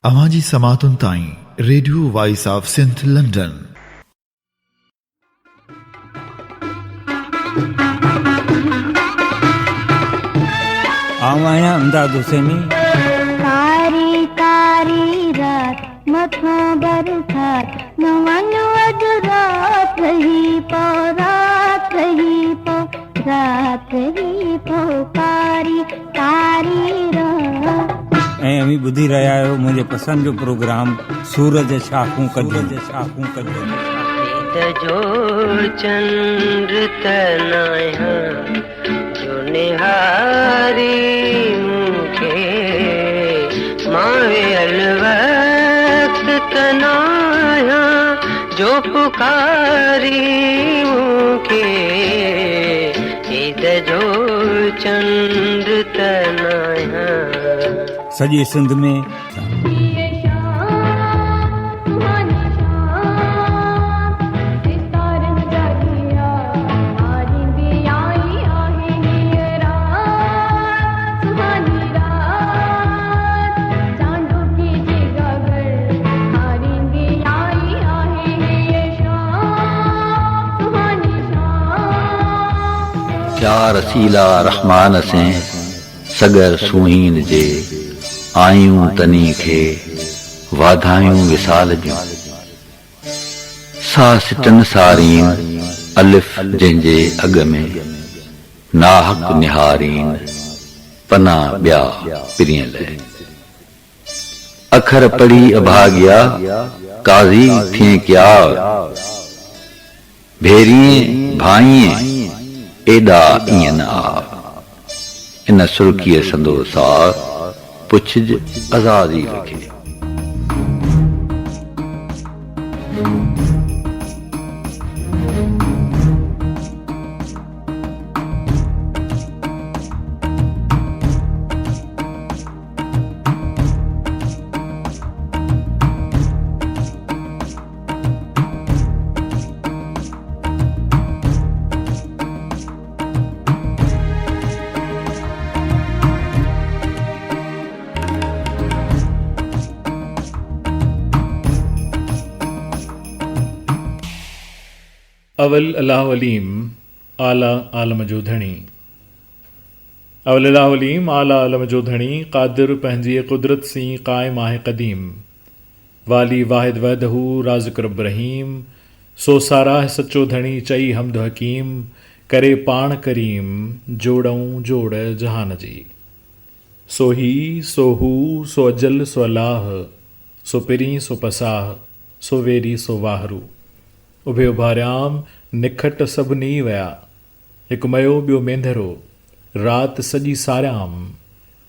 अवांजी समातुन ताईं radio voice of Sindh London. आवाया अमदाद हुसैनी। कारी कारी रात मथों बरसात न वञो अॼु रात रही पो रात रही पो रात रही पो कारी कारी रात। ऐं अभी ॿुधी रहिया आहियो मुंहिंजे पसंदि जो प्रोग्राम सूरज शाखूं कढे जो चंद्र तनाया जो निहारी मुखे मावे अलवक्त तनाया जो पुकारी मुखे ईद जो चंद्र तनाया। सॼे सिंध में क्या रसीला रहमान से सगर सुहीन जे आयूं तनी खे वाधायूं विसाल जूं सा सिटन सारीन अलिफ जंहिंजे अॻ में नाहक निहारीन पना ॿिया पिरियल अखर पढ़ी अभागिया काज़ी थिए क्या भेरिए भाइए एॾा ईअं न आ इन सुर्खीअ संदो सार पुछज आज़ादी रखे। अवल अल्लाह अलीम आला आलम जो धणी। अवल अल्लाह अलीम आला आलम जो धणी क़ादिर पंहिंजी कुदरत सी क़ाइम आहे क़दीम वाली वाहिद वहदहू राज़िक़ रब रहीम सो साराह सचो धणी चई हमद हकीम करे पाण करीम जोड़ऊं जोड़ जहान जी। सो ही सो हू सो अजल सो अलाह सो पिरी सो पसाह सो वेरी सो वाहरू उभे उभारियाम निखट सभनी विया हिकु मयो ॿियो मेंधरो राति सॼी सारियाम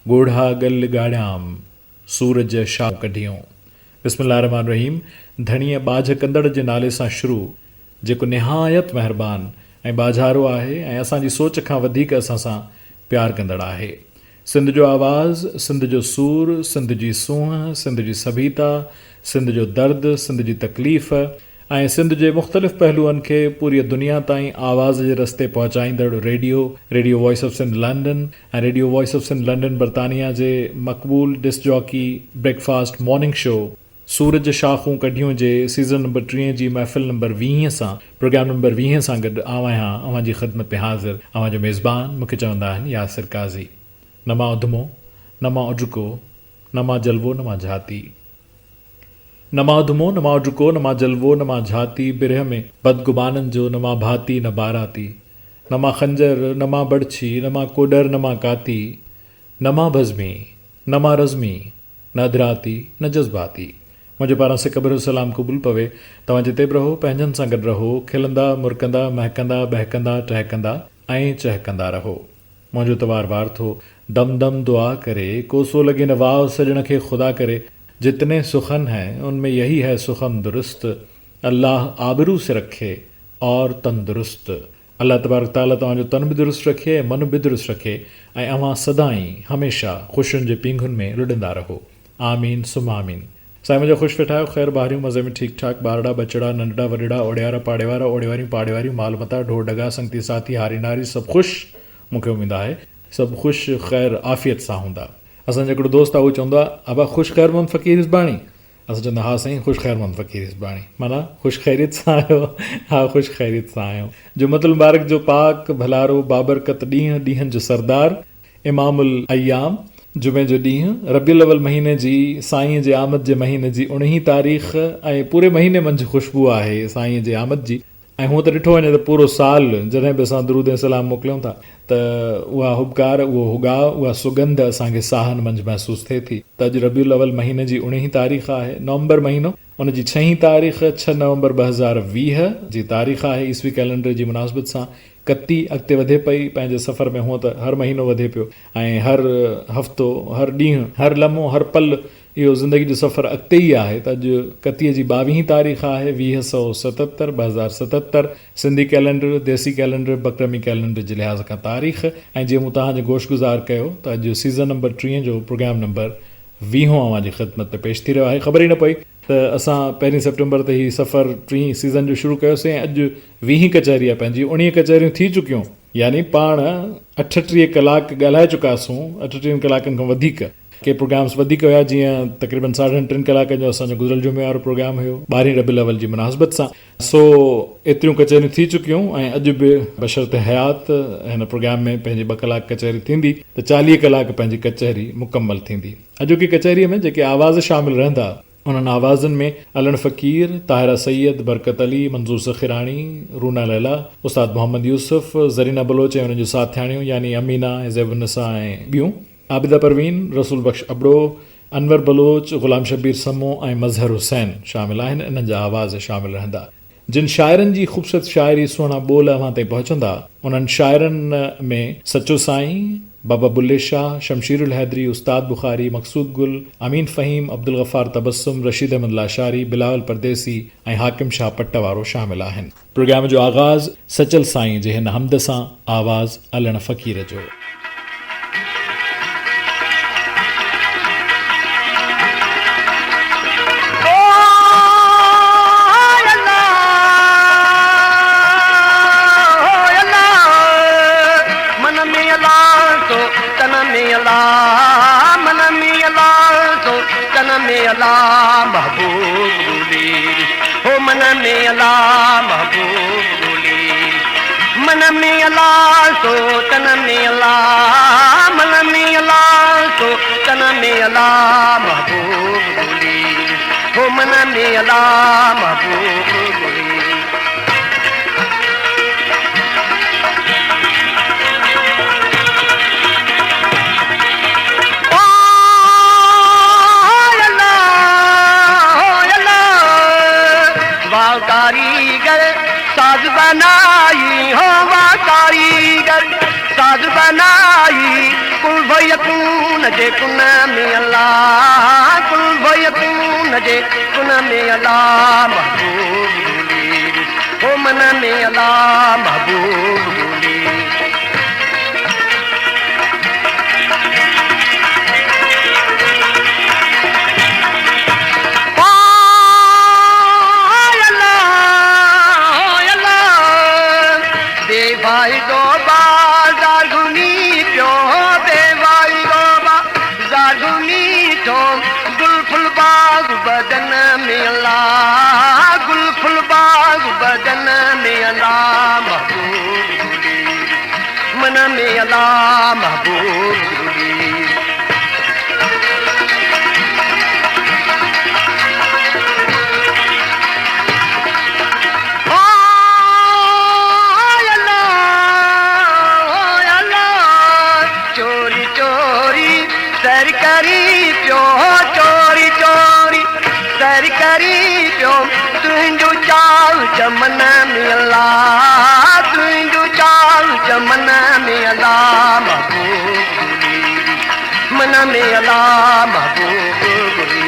ॻोढ़ा गल ॻाढ़ियाम सूरज शाह कढियूं। बिस्मिल्लाह रहमान रहीम। धणीअ बाझ कंदड़ जे नाले सां शुरू जेको निहायत महिरबान ऐं बाझारो आहे ऐं असांजी सोच खां वधीक असां सां प्यार कंदड़ आहे। सिंध जो आवाज़, सिंध जो सूर, सिंध जी सूंहं, सिंध जी सभीता, सिंध जो दर्द, सिंध जी तकलीफ़ ऐं सिंध जे मुख़्तलिफ़ पहलुअनि खे पूरी दुनिया ताईं आवाज़ जे रस्ते पहुचाईंदड़ radio voice of Sindh London ऐं radio voice of Sindh London बरतानिया जे मक़बूल disc jockey breakfast morning show सूरज शाखूं कढियूं जे सीज़न नंबर 3 जी महफ़िल नंबर 20 सां प्रोग्राम नंबर 20 सां गॾु आहियां अव्हांजी ख़िदमत में हाज़िर अव्हांजो मेज़बान मूंखे चवंदा आहिनि यासिर काज़ी। न मां उधमो न मां उॾको न मां जलवो न मां झाती न मां उधमो न मां उॾको न मां जलवो न मां झाती बिरह में बदगुमाननि जो न मां भाती न बाराती न मां खंजर न मां बड़छी न मां कोडर न मां काती न मां भज़मी न मां रज़मी न अधराती न जज़्बाती। मुंहिंजे पारां से क़ब्र सलाम क़बूल पवे। तव्हां जिते बि रहो पंहिंजनि सां गॾु रहो खिलंदा मुरकंदा महकंदा बहकंदा टहकंदा ऐं चहकंदा रहो। मुंहिंजो तवार वार थो दम दम दुआ करे कोसो लगे न वाव सजण खे खुदा करे जितने सुखन हैं उनमें यही है सुखम दुरुस्त अल्लाह आबरू से रखे और तंदुरुस्त। अल्लाह तबारक ताला तव्हांजो तन बि दुरुस्त रखे मन बि दुरुस्त रखे ऐं अव्हां सदाई हमेशा ख़ुशियुनि जे पींघुनि में लुॾंदा रहो। आमीन सुम आमीन। साईं मुंहिंजो ख़ुशि वेठा आहियो ख़ैर ॿाहिरियूं मज़े में ठीकु ठाक ॿारड़ा बचड़ा नंढड़ा वॾड़ा ओड़ियारा पाड़े वारा ओड़े वारियूं पाड़े वारियूं माल मता ढोर डगा संगती साथी हारी नारी सभु ख़ुशि। मूंखे उमेदु आहे सभु ख़ुशि ख़ैर आफ़ियत सां हूंदा। असांजो हिकिड़ो दोस्त आहे, उहो चवंदो आहे अबा ख़ुशि ख़ैरमंद फ़क़ीर इज़बाणी। असां चवंदा हा साईं ख़ुशि ख़ैरमंद फ़क़ीर इज़बाणी, माना ख़ुशि ख़ैरियत सां आहियो। हा ख़ुशि ख़ैरियत सां आहियो। जुमतुल मुबारक जो पाक भलारो बाबरकत ॾींहुं, ॾींहंनि जो सरदार, इमामुल अयाम, जुमे जो ॾींहुं, रबियुल अवल महीने जी साईं जे आमद जे महीने जी 19 तारीख़ ऐं पूरे महीने मंझि ख़ुशबू आहे साईं जे आमद जी। ऐं हूअं त ॾिठो वञे त पूरो साल जॾहिं बि असां दुरूद ऐं सलाम मोकिलियूं था त उहा हुबकार, उहो हुगाव, उहा सुगंध असांखे साहनि मंझि महसूसु थिए थी। त अॼु रबियुल अवल महीने जी 19 तारीख़ आहे, नवंबर महीनो, उन जी 6 तारीख़ 6 नवंबर 2020 जी तारीख़ आहे ईसवी कैलेंडर जी मुनासिबत सां। कती अॻिते वधे पई पंहिंजे सफ़र में, हूअं त हर महीनो वधे पियो ऐं हर हफ़्तो, हर ॾींहुं, हर लम्हो, हर पल इहो ज़िंदगी जो सफ़रु अॻिते ई आहे। त अॼु कतीअ जी 22 तारीख़ आहे 2077 2077 सिंधी कैलेंडर, देसी कैलेंडर, बकरमी कैलेंडर जे लिहाज़ खां तारीख़। ऐं जीअं मूं तव्हांजे गोशगुज़ार कयो त अॼु सीज़न नंबर 30 जो प्रोग्राम नंबर 20 अवांजी ख़िदमत में पेश थी रहियो आहे। ख़बर ई न पई त असां 1 सेप्टेम्बर ते ही सफ़र 30 सीज़न जो शुरू कयोसीं ऐं अॼु 20 कचहरी आहे पंहिंजी, 19 कचहरियूं थी चुकियूं, यानी पाण 38 कलाक ॻाल्हाए चुकासूं, 38 कलाकनि खां वधीक। के प्रोग्राम्स वधीक हुया, जीअं तक़रीबन 3.5 कलाकनि जो असांजो गुज़िरियल जुमे वारो प्रोग्राम हुयो 12 रबियुल अवल जी मुनासिबत सां। सो एतिरियूं कचहरियूं थी चुकियूं ऐं अॼु बि बशर्त हयात हिन प्रोग्राम में पंहिंजी 2 कलाक कचहरी थींदी त 40 कलाक पंहिंजी कचहरी मुकमल थींदी। अॼोकी कचहरीअ में जेके आवाज़ शामिल रहंदा, उन्हनि आवाज़नि में अलन फ़क़ीर, ताहिरा सैयद, बरकत अली, मंज़ूर सखिराणी, रूना लैला, उस्ताद मोहम्मद यूसुफ, ज़रीना बलोच ऐं उन्हनि जूं साथियाणियूं यानी अमीना ऐं ज़ैबुन्निसा ऐं ॿियूं, आबिदा परवीन, रसूल बख्श अबड़ो, अनवर बलोच, ग़ुलाम शबीर समो ऐं मज़हर हुसैन शामिल आहिनि। इन्हनि जा आवाज़ शामिल रहंदा। जिन शाइरनि जी ख़ूबसूरत शाइरी, सुहिणा ॿोल अव्हां ताईं पहुचंदा, उन्हनि शाइरनि में सचो साईं, बाबा बुल्ले शाह, शमशीरुल हैदरी, उस्ताद बुखारी, मक़सूद गुल, अमीन फ़हीम, अब्दुल गफ़ार तबस्सुम, रशीद अहमद लाशारी, बिलावल परदेसी ऐं हाकिम शाह पट्टवारो शामिल आहिनि। प्रोग्राम जो आगाज़ सचल साईं जे हिन हमद सां, आवाज़ अलन फ़क़ीर जो। महबूब गुली हो मन में अल्लाह, महबूब गुली मन में अल्लाह, तो तन में अल्लाह, मन में अल्लाह, तो तन में अल्लाह, महबूब गुली हो मन में अल्लाह, महबूब गुली। कारीगर साज बनाई हो, वाह कारीगर साज बनाई, कुल भयकून जे कुन में अल्लाह, कुल भयकून जे कुन में अल्लाह, महबूब गुली हो मन में अल्लाह, महबूब गुली। भाई दो बाजार घुनी पियो, बेवाई दो बाजार घुनी तो, गुलफुल बाग बदन में अल्लाह, गुलफुल बाग बदन में अल्लाह, महबूब गुली मन में अल्लाह, महबूब गुली। करी पियो चोरी चोरी सर करी पियो, तुंहिंजो चाल चमन में अल्लाह, तुंहिंजो चाल चमन में अल्लाह, महबूब गुली मन में अल्लाह, महबूब गुली।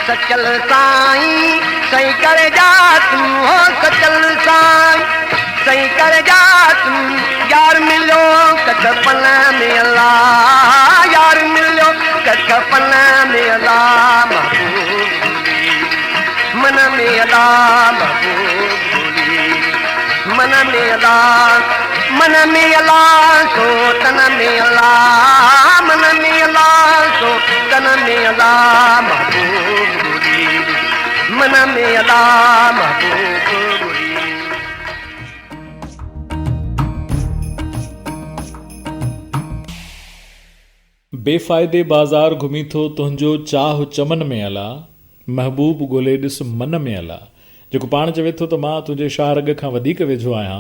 सचल साईं सही कर जा तू हो, सचल साईं सही कर जा तू, यार मिलो कटपन में अल्लाह, यार मिलो कख पन में अला महबूब भूली मन में अला महबूब भूली मन में अला सो तन में अला मन में अला सो तन में अला महबूब भूली मन में अला महबूब भूली बेफ़ाइदे बाज़ार घुमी थो तुंहिंजो चाह चमन में अला महबूब ॻोल्हे ॾिस मन में अला जेको पाण चवे थो त मां तुंहिंजे शाहरग खां वधीक वेझो आहियां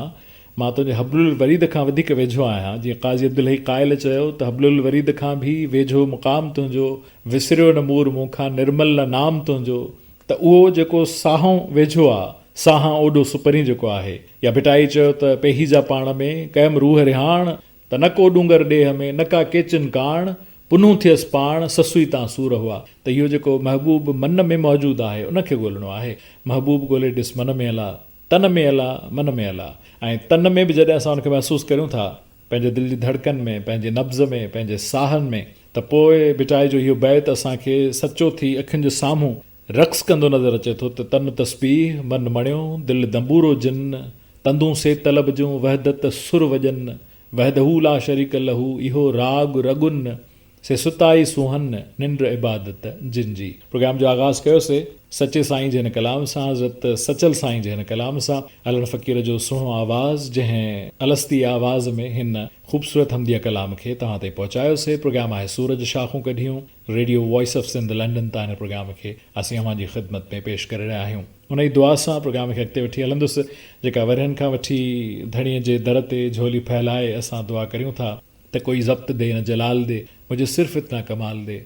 मां तुंहिंजे हबलुल वरीद खां वधीक वेझो आहियां जीअं क़ाज़ी अब्दुल हई क़ाइल चयो त हबलुल वरीद खां बि वेझो मुक़ाम तुंहिंजो विसरियो न मूर मूंखां निर्मल न नाम तुंहिंजो त उहो जेको साहों वेझो आहे साहां ओॾो सुपरी जेको आहे या भिटाई चयो त पेही जा पाण में कयम रूह रिहाण त न को डूंगर ॾेह में न का केचन काण पुनूं थियसि पाण ससुई तां सूर हुआ त इहो जेको महबूब मन में मौजूदु आहे उनखे ॻोल्हणो आहे महबूब ॻोल्हे ॾिस मन में अला तन में अला मन में अला ऐं तन में बि जॾहिं असां उनखे महसूसु करियूं था पंहिंजे दिलि जी धड़कन में पंहिंजे नब्ज़ में पंहिंजे साहनि में त पोइ बिटाई जो इहो बैत असांखे सचो थी अखियुनि जे साम्हूं रक़्स कंदो नज़र अचे थो त तन तस्बीह मन मणियो दिलि दंबूरो जिन तंदूं से तलब जूं वहदत सुर वजन वहदहू ला शरीक लहू इहो राग रगुन से सुताई सुहन निंड इबादत जिन जी प्रोग्राम जो आगाज़ कयोसीं सचे साईं जे हिन कलाम सां हज़रत सचल साईं जे हिन कलाम सां अलन फ़क़ीर जो सुहिणो आवाज़ जंहिं अलस्ती आवाज़ में हिन ख़ूबसूरत हमदिया कलाम खे तव्हां ताईं पहुचायोसीं प्रोग्राम आहे Suraj शाखूं Kadhiyun radio voice of Sindh London तां हिन प्रोग्राम खे असीं अव्हां जी ख़िदमत में पेश करे रहिया आहियूं उन जी दुआ सां प्रोग्राम खे अॻिते वठी हलंदुसि जेका वरनि खां वठी धणीअ जे दर ते झोली फैलाए असां दुआ करियूं था त कोई ज़ब्त दे न जलाल दे मुझे सिर्फ इतना कमाल दे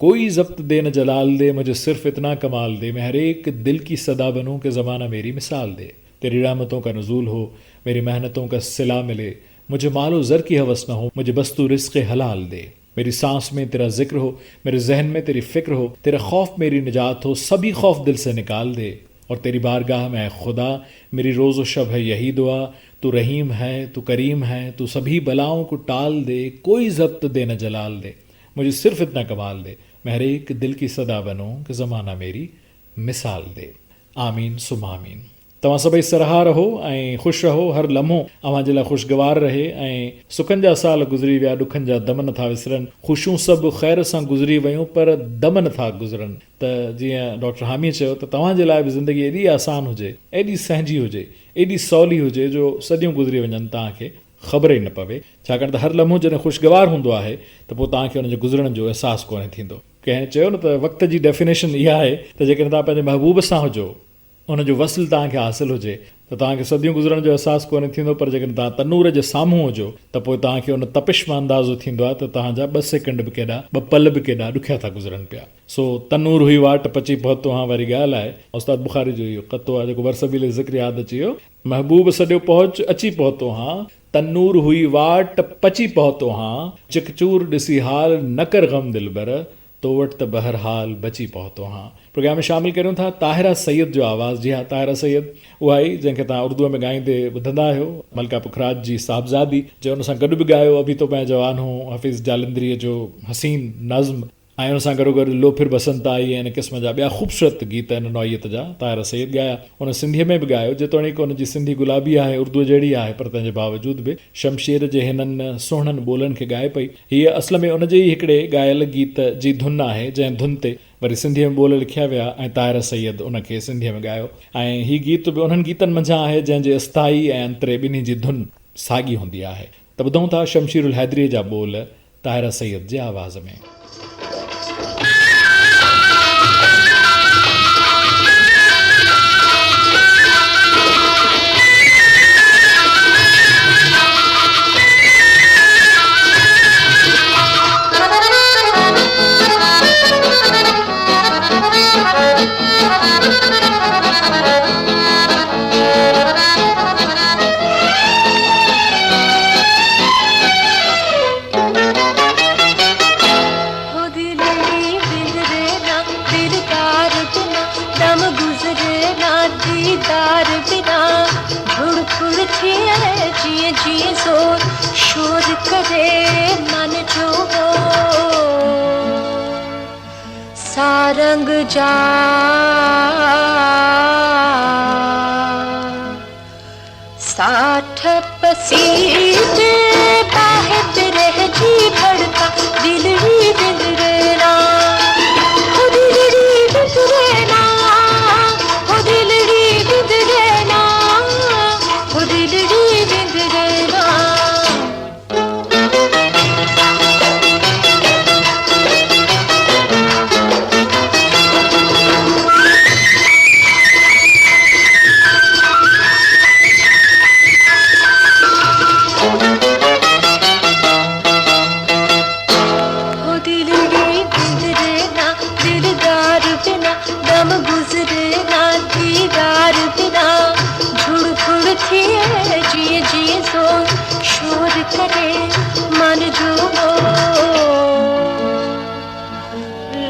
कोई ज़ब्त दे न जलाल दे मुझे सिर्फ इतना कमाल दे मैं हर एक दिल की सदा बनूं कि ज़माना मेरी मिसाल दे तेरी रहमतों का नज़ूल हो मेरी मेहनतों का सिला मिले मुझे मालो ज़र की हवस न हो मुझे बस तू रिज़्क़ हलाल दे मेरी सांस में तेरा जिक्र हो मेरे जहन में तेरी फ़िक्र हो तेरा खौफ मेरी निजात हो सभी खौफ दिल से निकाल दे और तेरी बारगाह में खुदा मेरी रोज़ व शब है यही दुआ तू रहीम है तू करीम है तू सभी बलाओं को टाल दे कोई ज़ब्त दे न जलाल दे मुझे सिर्फ इतना कमाल दे मैं हर एक दिल की सदा बनूं कि ज़माना मेरी मिसाल दे आमीन सुम आमीन तव्हां सभई सरहा रहो ऐं ख़ुशि रहो हर लम्हो अव्हां जे लाइ ख़ुशगवार रहे ऐं सुखनि जा साल गुज़री विया ॾुखनि जा दम नथा विसरनि ख़ुशियूं सभु ख़ैर सां गुज़री वियूं पर दम नथा गुज़रनि त जीअं डॉक्टर हामी चयो त तव्हां जे लाइ बि ज़िंदगी एॾी आसान हुजे एॾी सहजी हुजे एॾी सवली हुजे जो सदियूं गुज़री वञनि तव्हांखे ख़बर ई न पवे छाकाणि त हर लम्हो जॾहिं ख़ुशगवार हूंदो आहे त पोइ तव्हांखे हुनजे गुज़रण जो अहसासु कोन्हे थींदो कंहिं चयो न त वक़्त जी डेफिनेशन इहा आहे त जेकॾहिं तव्हां पंहिंजे महबूब सां हुजो उनजो वसल तव्हांखे हासिलु हुजे त तव्हांखे सदियूं गुज़रण जो अहसासु कोन्हे थींदो पर जेकॾहिं तव्हां तनूर जे साम्हूं हुजो त पोइ तव्हांखे उन तपिश मां अंदाज़ो थींदो आहे त तव्हांजा 2 सेकंड बि केॾा 2 पल बि केॾा ॾुखिया था गुज़रनि पिया सो तनूर हुई वाट पची पहुतो हां वारी ॻाल्हि आहे उस्ताद बुखारी जो इहो क़तो आहे जेको वरसबील ज़िक्र यादि अची वियो महबूब सॼो पहुच अची पहुतो हां तनूर हुई वाट पची पहुतो हां चिकचूर ॾिसी हाल न कर गम दिलबर तो वटि त बहरहाल बची पहुतो हां प्रोग्राम में शामिल करियूं था ताहिरा सैयद जो आवाज़ जी हाँ ताहिरा सैयद उहा ई जंहिंखे तव्हां उर्दूअ में ॻाईंदे ॿुधंदा आहियो मलका पुखराज जी साहबज़ादी जो हुन सां गॾु बि ॻायो अभी तो मैं जवान हूं हफ़ीज़ जालंधरीअ जो हसीन नज़्म ऐं हुन सां गॾोगॾु लो फिर बसंत आई ऐं इन क़िस्म जा ॿिया ख़ूबसूरत गीत इन नौइयत जा ताहिरा सैयद ॻाया हुन सिंधीअ में बि ॻायो जेतोणीकि हुनजी सिंधी गुलाबी आहे उर्दू जहिड़ी आहे पर तंहिंजे बावजूद बि शमशेर जे हिननि सुहिणनि ॿोलनि खे ॻाए पई हीअ असल में उनजे ई हिकिड़े ॻायल गीत जी धुन आहे जंहिं धुन ते वरी सिंधीअ में ॿोल लिखिया विया ऐं ताहिरा सैयद उनखे सिंधीअ में ॻायो ऐं हीअ गीत बि उन्हनि गीतनि मंझां आहे जंहिंजे अस्थाई ऐं अंतरे ॿिन्ही जी धुन साॻी हूंदी आहे त ॿुधूं था शमशीरुल हैदरीअ जा ॿोल ताहिरा सैयद जे आवाज़ में शोर करे मन जो सारंग जा साठ पसीने बाहर रह जी भड़का दिलड़ी बिंदरेना हो दिलड़ी बिंदरेना हो दिलड़ी बिंदरेना हो दिलड़ी बिंदरेना जिए जिए सो शोर करे मन जो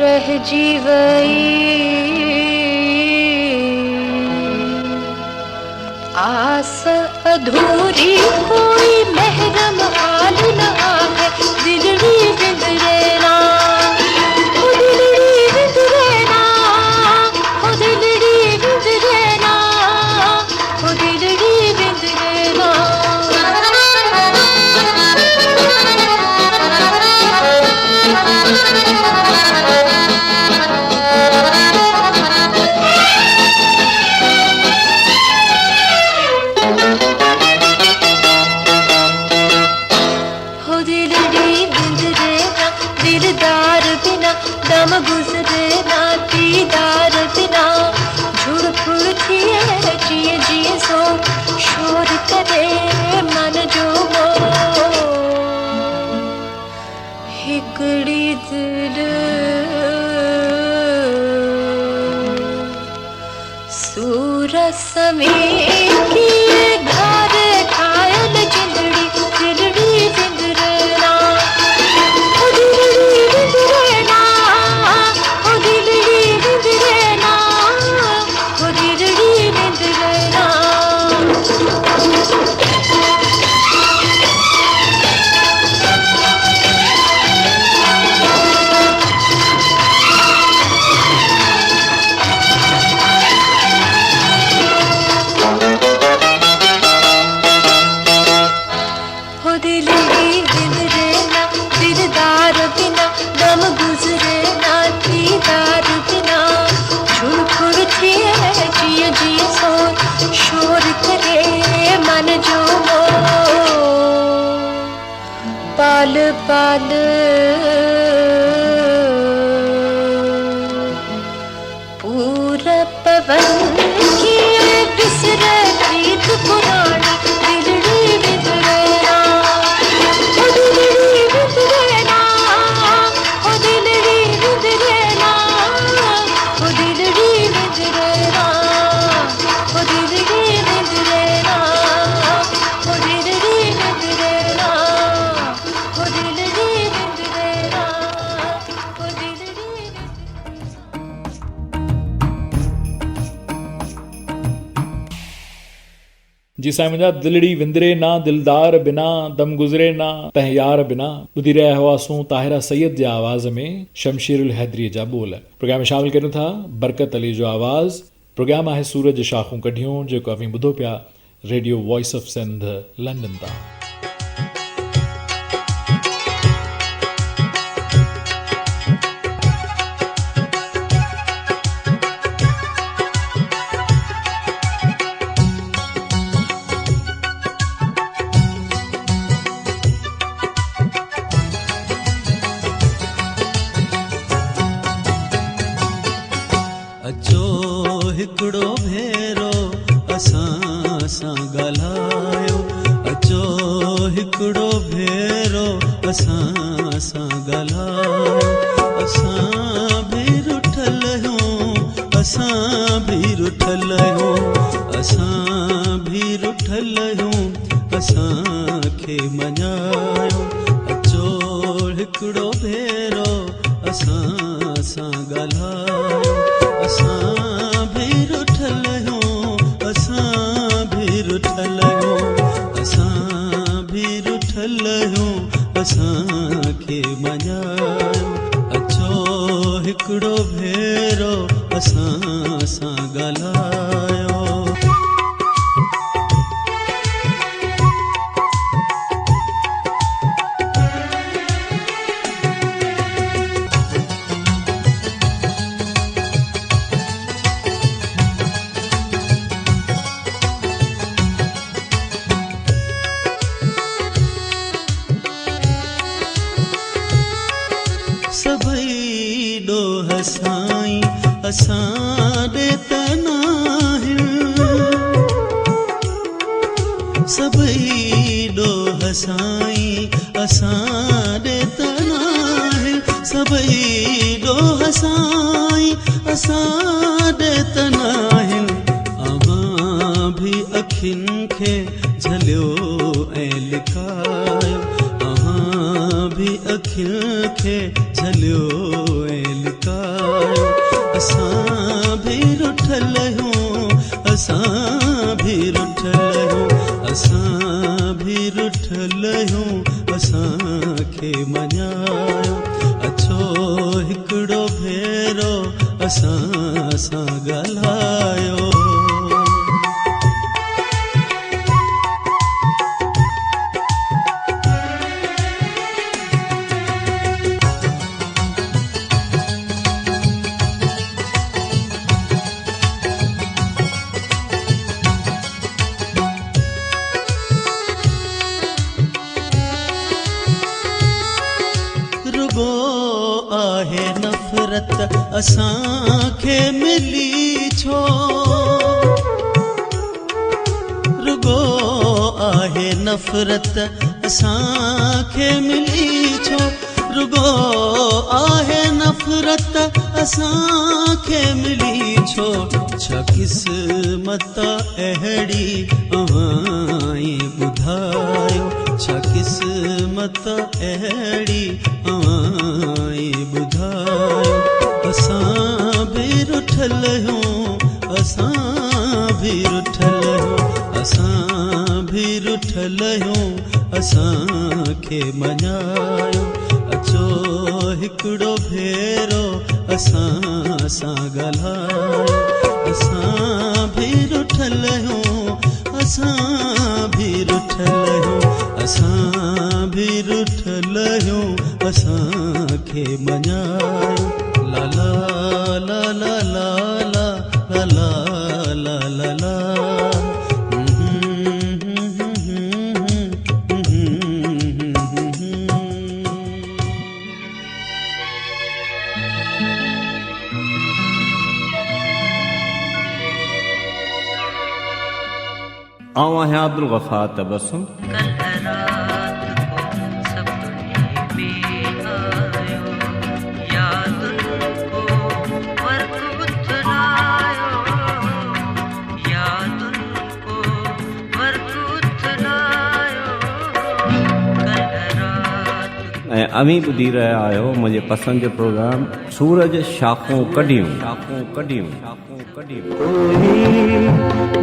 रह जीवई आस अधूरी कोई महरम हाल न आवे दिलड़ी बिंदरेना हो दिलड़ी बिंदरेना हो दिलड़ी बिंदरेना हो दिलड़ी बिंदरेना दिलदार बिना दम गुजरे ना दीदार बिना झुड़ फुड़ थिए जिए जिए सो शोर करे मन जो हिकड़ी दिल सूरस में की घर खायल जिंदड़ी दिलड़ी बिंदरेना हो दिलड़ी बिंदरेना हो दिलड़ी बिंदरेना हो दिलड़ी बिंदरेना हो दिलड़ी बिंदरेना दिलदार बिना दम गुजरे ना दीदार बिना झुड़ फुड़ थिए जिए जिए सो शोर करे मन जो पाल पाल पूरा पवन की बिसर प्रीत पुरानी दिलड़ी बिंदरेना हो दिलड़ी बिंदरेना हो दिलड़ी बिंदरेना हो दिलड़ी बिंदरेना हो दिलड़ी बिंदरेना हो दिलड़ी बिंदरेना हो दिलड़ी बिंदरेना हो दिलड़ी जी साईं मुंहिंजा दिलड़ी विंदरे ना दिलदार बिना दम गुज़रे ना तह यार बिना ॿुधी रहिया हुआसूं ताहिरा सैयद जे आवाज़ में शमशीरुल हैदरी जा ॿोल। प्रोग्राम में शामिल करियूं था बरकत अली जो आवाज़। प्रोग्राम आहे सूरज शाखूं कढियूं जेको अभी ॿुधो पिया radio voice of Sindh London तां। अचो हिकिड़ो भेरो असां सां ॻाल्हायो, अचो हिकिड़ो भेरो असां सां ॻाल्हायो। असां बि रुठल आहियूं, असां बि रुठल आहियूं, असां बि रुठल आहियूं, असांखे मञायो। अचो हिकिड़ो भेरो असां सां ॻाल्हायो। असां बि रुठल आहियूं, असां बि रुठल आहियूं, असां बि रुठल आहियूं, असांखे मञायो। अचो हिकिड़ो हिकिड़ो भेरो असां सां ॻाल्हायो। सभई ॾोह साईं असां ॾे त नाहिनि, सभई ॾोह साईं असां ॾे त नाहिनि, सभई ॾोह साईं असां ॾे त नाहिनि। अव्हां बि अखियुनि खे झलियो ऐं लिकायो, अव्हां बि अखियुनि खे झलियो ऐं लिकायो। असां बि रुठल आहियूं, असां बि रुठल आहियूं, असां बि रुठल आहियूं, असांखे मञायो। अचो हिकिड़ो भेरो असां सां ॻाल्हायो। आहे नफ़रत असांखे मिली छो, रुगो आहे नफ़रत असांखे मिली छो, रुगो आहे नफ़रत असांखे मिली छो। छा क़िस्मत अहिड़ी अव्हां ॿुधायो, छा क़िस्मत अहिड़ी अव्हां ॿुधायो। असां बि रुठल आहियूं, असां बि रुठल आहियूं, असां बि रुठल आहियूं, असांखे मञायो। अचो हिकिड़ो भेरो असां सां ॻाल्हायो। असां बि रुठल आहियूं, असां बि रुठल आहियूं, असां बि रुठल आहियूं, असांखे मञायो। ला ला ला ला ला ला ला ला ला ला। आऊं आहियां अब्दुल गफ़ार तबस्सुम। ऐं अमी ॿुधी रहिया आहियो मुंहिंजे पसंदि जो प्रोग्राम सूरज शाखूं कढियूं, शाखूं कढियूं, शाखूं कढियूं।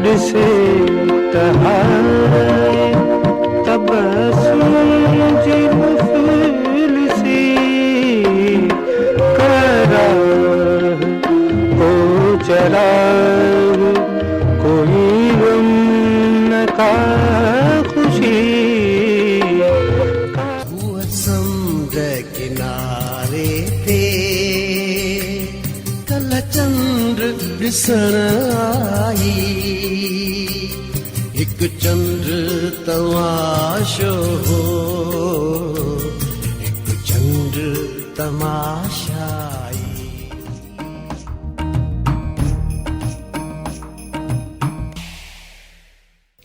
ॾिसे त तबस्सुम जी मुफ़लिसी करार को चराग कोई गम न का खुशी। किनारे ते कल चंद्र ॾिसण आई, हिकु चंद्र तमाशो हो, हिकु चंद्र तमाशाई।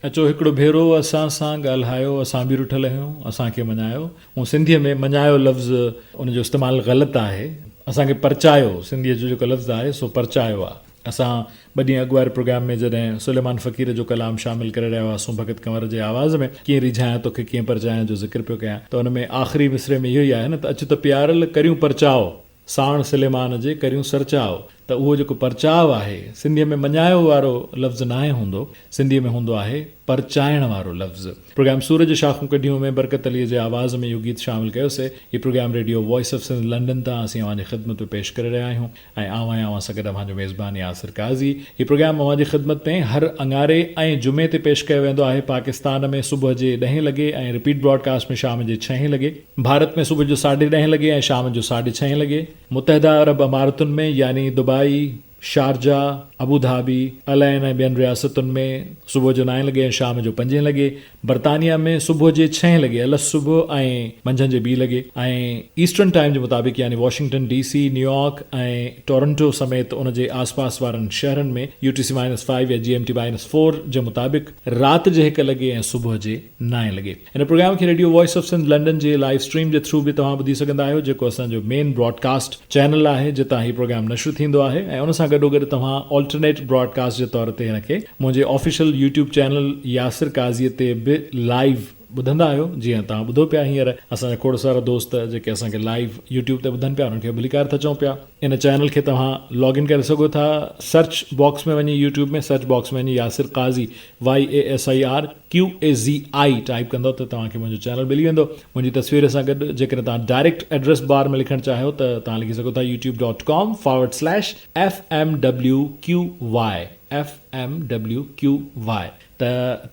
अचो हिकिड़ो भेरो असां सां ॻाल्हायो, असां बि रुठल आहियूं, असांखे मञायो। ऐं सिंधीअ में मञायो लफ़्ज़ उनजो इस्तेमालु ग़लति आहे। असांखे परचायो, सिंधीअ जो जेको लफ़्ज़ आहे सो परचायो आहे। असां 2 ॾींहं अॻु वारे प्रोग्राम में जॾहिं सुलेमान फ़क़ीर जो कलाम शामिल करे रहिया हुआसीं भगत कंवर जे आवाज़ में, कीअं रिझायां तोखे कीअं परचायां जो ज़िक्र पियो कयां, त हुन में आख़िरी मिसरे में इहो ई आहे न, त अच त प्यारल करियूं परचाओ, साण सुलेमान जे करियूं सरचाओ। त उहो जेको परचाव आहे, सिंधीअ में मञायो वारो लफ़्ज़ नाहे हूंदो, सिंधीअ में हूंदो आहे परचाइण वारो लफ़्ज़। प्रोग्राम सूरज शाखूं कढियूं में बरकत अलीअ जे आवाज़ में इहो गीत शामिल कयोसीं। हीउ program radio voice of Sindh London तां असीं अव्हांजी ख़िदमत में पेश करे रहिया आहियूं ऐं आवां सां गॾु अव्हांजो मेज़बान यासिर काज़ी। हीउ प्रोग्राम अव्हांजी ख़िदमत में हर अंगारे ऐं जुमे ते पेश कयो वेंदो आहे पाकिस्तान में सुबुह जे 10 लॻे ऐं रिपीट ब्रॉडकास्ट में शाम जे 6 लॻे, भारत में सुबुह जो 10:30 लॻे ऐं शाम जो 6:30 लॻे, मुतहदा अरब अमारतुनि में यानी Dubai, Sharjah, Abu Dhabi, Al Ain ऐं ॿियनि रियासतुनि में सुबुह जो 9 लॻे ऐं शाम जो 5 लॻे, बरतानिया में सुबुह जे 6 लॻे अलॻि सुबुह ऐं मंझंदि जे 2 लॻे ऐं ईस्टर्न टाइम जे मुताबिक़ यानी वॉशिंगटन DC, न्यूयॉर्क ऐं टोरंटो समेत उन जे आसपास वारनि शहरनि में UTC-5 या GMT-4 जे मुताबिक़ राति जे 1 लॻे ऐं सुबुह जे 9 लॻे। हिन प्रोग्राम खे radio voice of Sindh London जे लाइव स्ट्रीम जे थ्रू बि तव्हां ॿुधी सघंदा आहियो, जेको असांजो मेन ब्रॉडकास्ट चैनल आहे जितां हीउ प्रोग्राम नशर थींदो आहे ऐं उन सां गॾोगॾु तव्हां ऑल्टरनेट ब्रॉडकास्ट जे तौर ते हिनखे मुंहिंजे ऑफिशियल यूट्यूब चैनल यासिर काज़ीअ ते बि लाइव ॿुधंदा आहियो। जीअं तव्हां ॿुधो पिया हींअर असांजा खोड़ सारा दोस्त जेके असांखे लाइव यूट्यूब ते ॿुधनि पिया, उन्हनि खे भलीकार था चऊं पिया। इन चैनल खे तव्हां लॉगिन करे सघो था, सर्च बॉक्स में वञी यूट्यूब में सर्च बॉक्स में वञी यासिर काज़ी YASIR QAZI टाइप कंदो त तव्हांखे मुंहिंजो चैनल मिली वेंदो। मुंहिंजी तस्वीर सां गॾु जेकॾहिं तव्हां डायरेक्ट एड्रेस बार में लिखणु चाहियो त तव्हां लिखी सघो था youtube.com/FMWQY त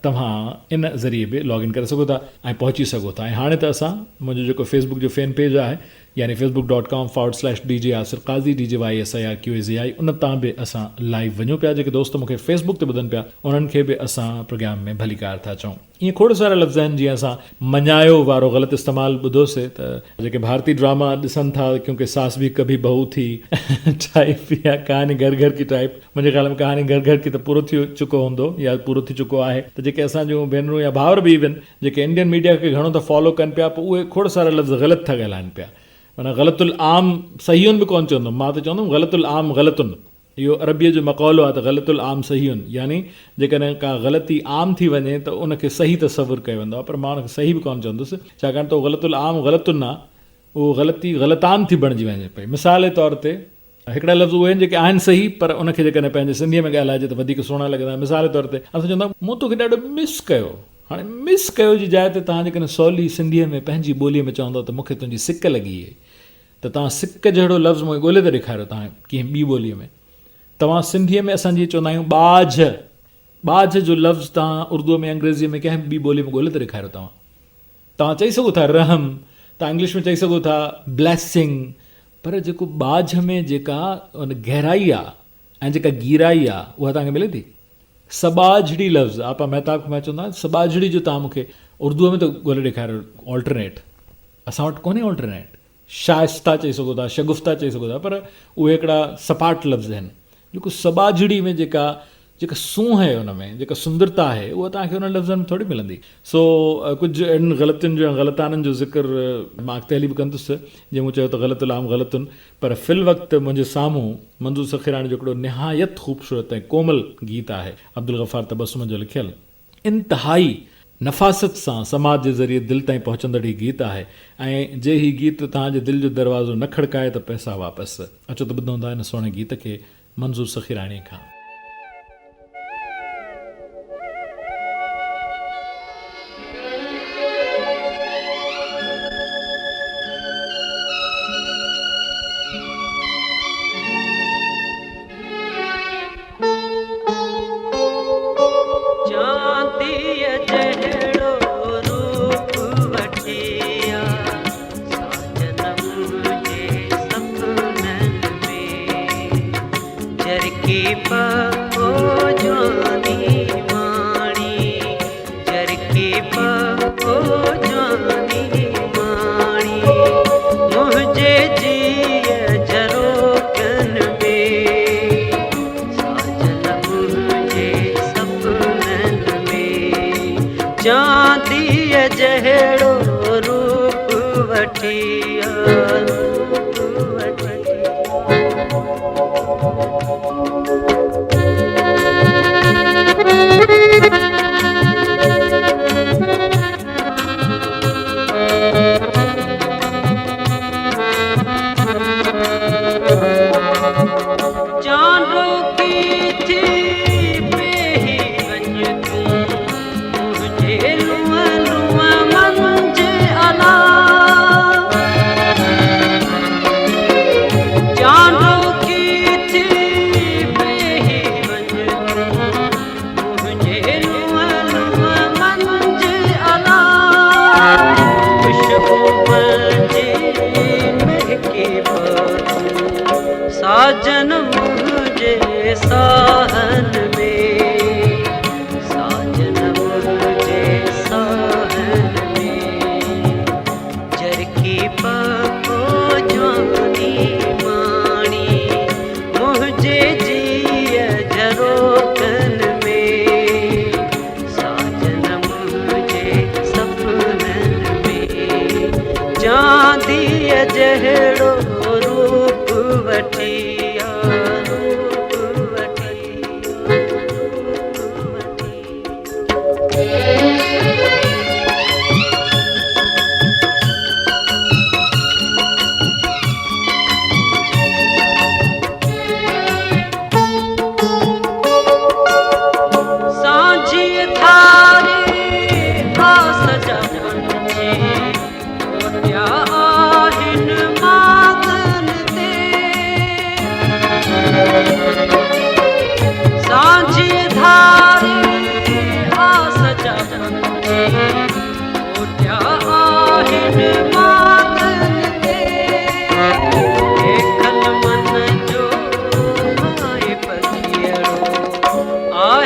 तव्हां इन ज़रिए बि लॉगिन करे सघो था ऐं पहुची सघो था। ऐं हाणे त असां मुंहिंजो जेको फेसबुक जो फैन पेज आहे यानी facebook.com/DJ यासिर काज़ी DJYSIR QAZI उन तां बि असां लाइव वञूं पिया। जेके दोस्त मूंखे फेसबुक ते ॿुधनि पिया उन्हनि खे बि असां प्रोग्राम में भलीकार था चऊं। ईअं खोड़ सारा लफ़्ज़ आहिनि जीअं असां मञायो वारो ग़लति इस्तेमालु ॿुधोसीं त जेके भारतीय ड्रामा ॾिसनि था क्योंकि सास भी कभी बहू थी टाइप या कहानी घर घर की टाइप, मुंहिंजे ख़्याल में कहानी घर घर की त पूरो थी चुको हूंदो या पूरो थी चुको आहे। त जेके असांजूं भेनरूं या भाउर बि इवन जेके इंडियन मीडिया खे घणो था फॉलो कनि पिया, पोइ उहे खोड़ सारा लफ़्ज़ ग़लति था ॻाल्हाइनि पिया। माना ग़लतुल आम सहीयुनि बि कोन चवंदुमि, मां त चवंदुमि ग़लतुल आम ग़लतुनि। इहो अरबीअ जो मक़ौलो आहे त ग़लतुल आम सहीयुनि, यानी जेकॾहिं का ग़लती आम थी वञे त उनखे सही तसवुरु कयो वेंदो आहे, पर मां उनखे सही बि कोन चवंदुसि छाकाणि त उहो ग़लतुल आम ग़लतुनि आहे, उहो ग़लती ग़लतान थी बणिजी वञे पई। मिसाल जे तौर ते हिकिड़ा लफ़्ज़ उहे आहिनि जेके आहिनि सही पर उनखे जेकॾहिं पंहिंजे सिंधीअ में ॻाल्हाइजे त वधीक सुहिणा लॻंदा। मिसाल जे तौर ते असां चवंदा मूं तोखे ॾाढो मिस कयो। हाणे मिस कयो जी जाइ ते तव्हां जेकॾहिं सवली सिंधीअ में पंहिंजी ॿोलीअ में चवंदो त मूंखे तुंहिंजी सिक लॻी आहे, त तव्हां सिक जहिड़ो लफ़्ज़ मूंखे ॻोल्हे त ॾेखारियो तव्हां कीअं ॿी ॿोलीअ में। तव्हां सिंधीअ में असां जीअं चवंदा आहियूं ॿाझ, ॿाझ जो लफ़्ज़ तव्हां उर्दूअ में अंग्रेज़ीअ में कंहिं ॿी ॿोलीअ में ॻोल्हे त ॾेखारियो। तव्हां चई सघो था रहम, तव्हां इंग्लिश में चई सघो था ब्लेसिंग, पर जेको ॿाझ में जेका उन गहराई आहे ऐं जेका गीराई आहे उहा तव्हांखे मिले थी। सबाझड़ी लफ़्ज़ आपा महताब खे मां चवंदो आहियां सबाझड़ी जो तव्हां मूंखे उर्दूअ में त ॻोल्हे ॾेखारियो ऑल्टरनेट, असां वटि कोन्हे ऑल्टरनेट। शाइस्ता चई सघो था, शगुफ्ता चई सघो था, पर उहे हिकिड़ा सपाट लफ़्ज़ आहिनि। जेको सबाझड़ी में जेका सूंह आहे उन में जेका सुंदरता आहे उहा तव्हांखे उन लफ़्ज़नि में थोरी मिलंदी। सो कुझु अहिड़नि ग़लतियुनि जो ग़लताननि जो ज़िक्र मां अॻिते हली बि कंदुसि जीअं मूं चयो त ग़लतुल आम ग़लतुनि, पर फ़िल वक़्तु मुंहिंजे साम्हूं मंज़ूर सखीरानी जो हिकिड़ो निहायत ख़ूबसूरत ऐं कोमल गीत आहे अब्दुल गफ़ार तबस्सुम जो लिखियलु, इंतिहाई नफ़ासत सां समाज जे ज़रिए दिलि ताईं पहुचंदड़ ही गीत आहे ऐं जे ही गीत तव्हांजे दिलि जो दरवाज़ो न खड़काए त पैसा वापसि। अचो त ॿुधूं था हिन सुहिणे गीत खे मंज़ूर सखीरानी खां।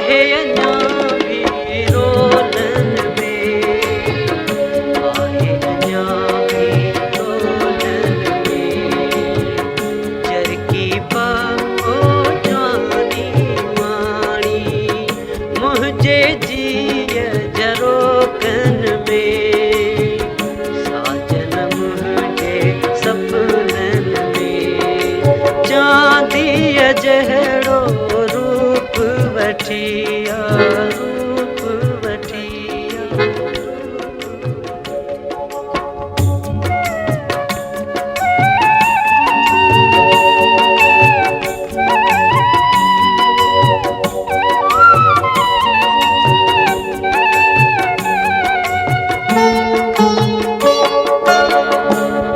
आहे अञा बि रोलनि में, आहे अञा बि रोलनि में, चरकी पाओ जानी माणी मुंहिंजे जीअ जरोकन में, साजन मुंहिंजे सपननि में, चांदीअ जहिड़ो रूप वठी आ, रूप वठी आ।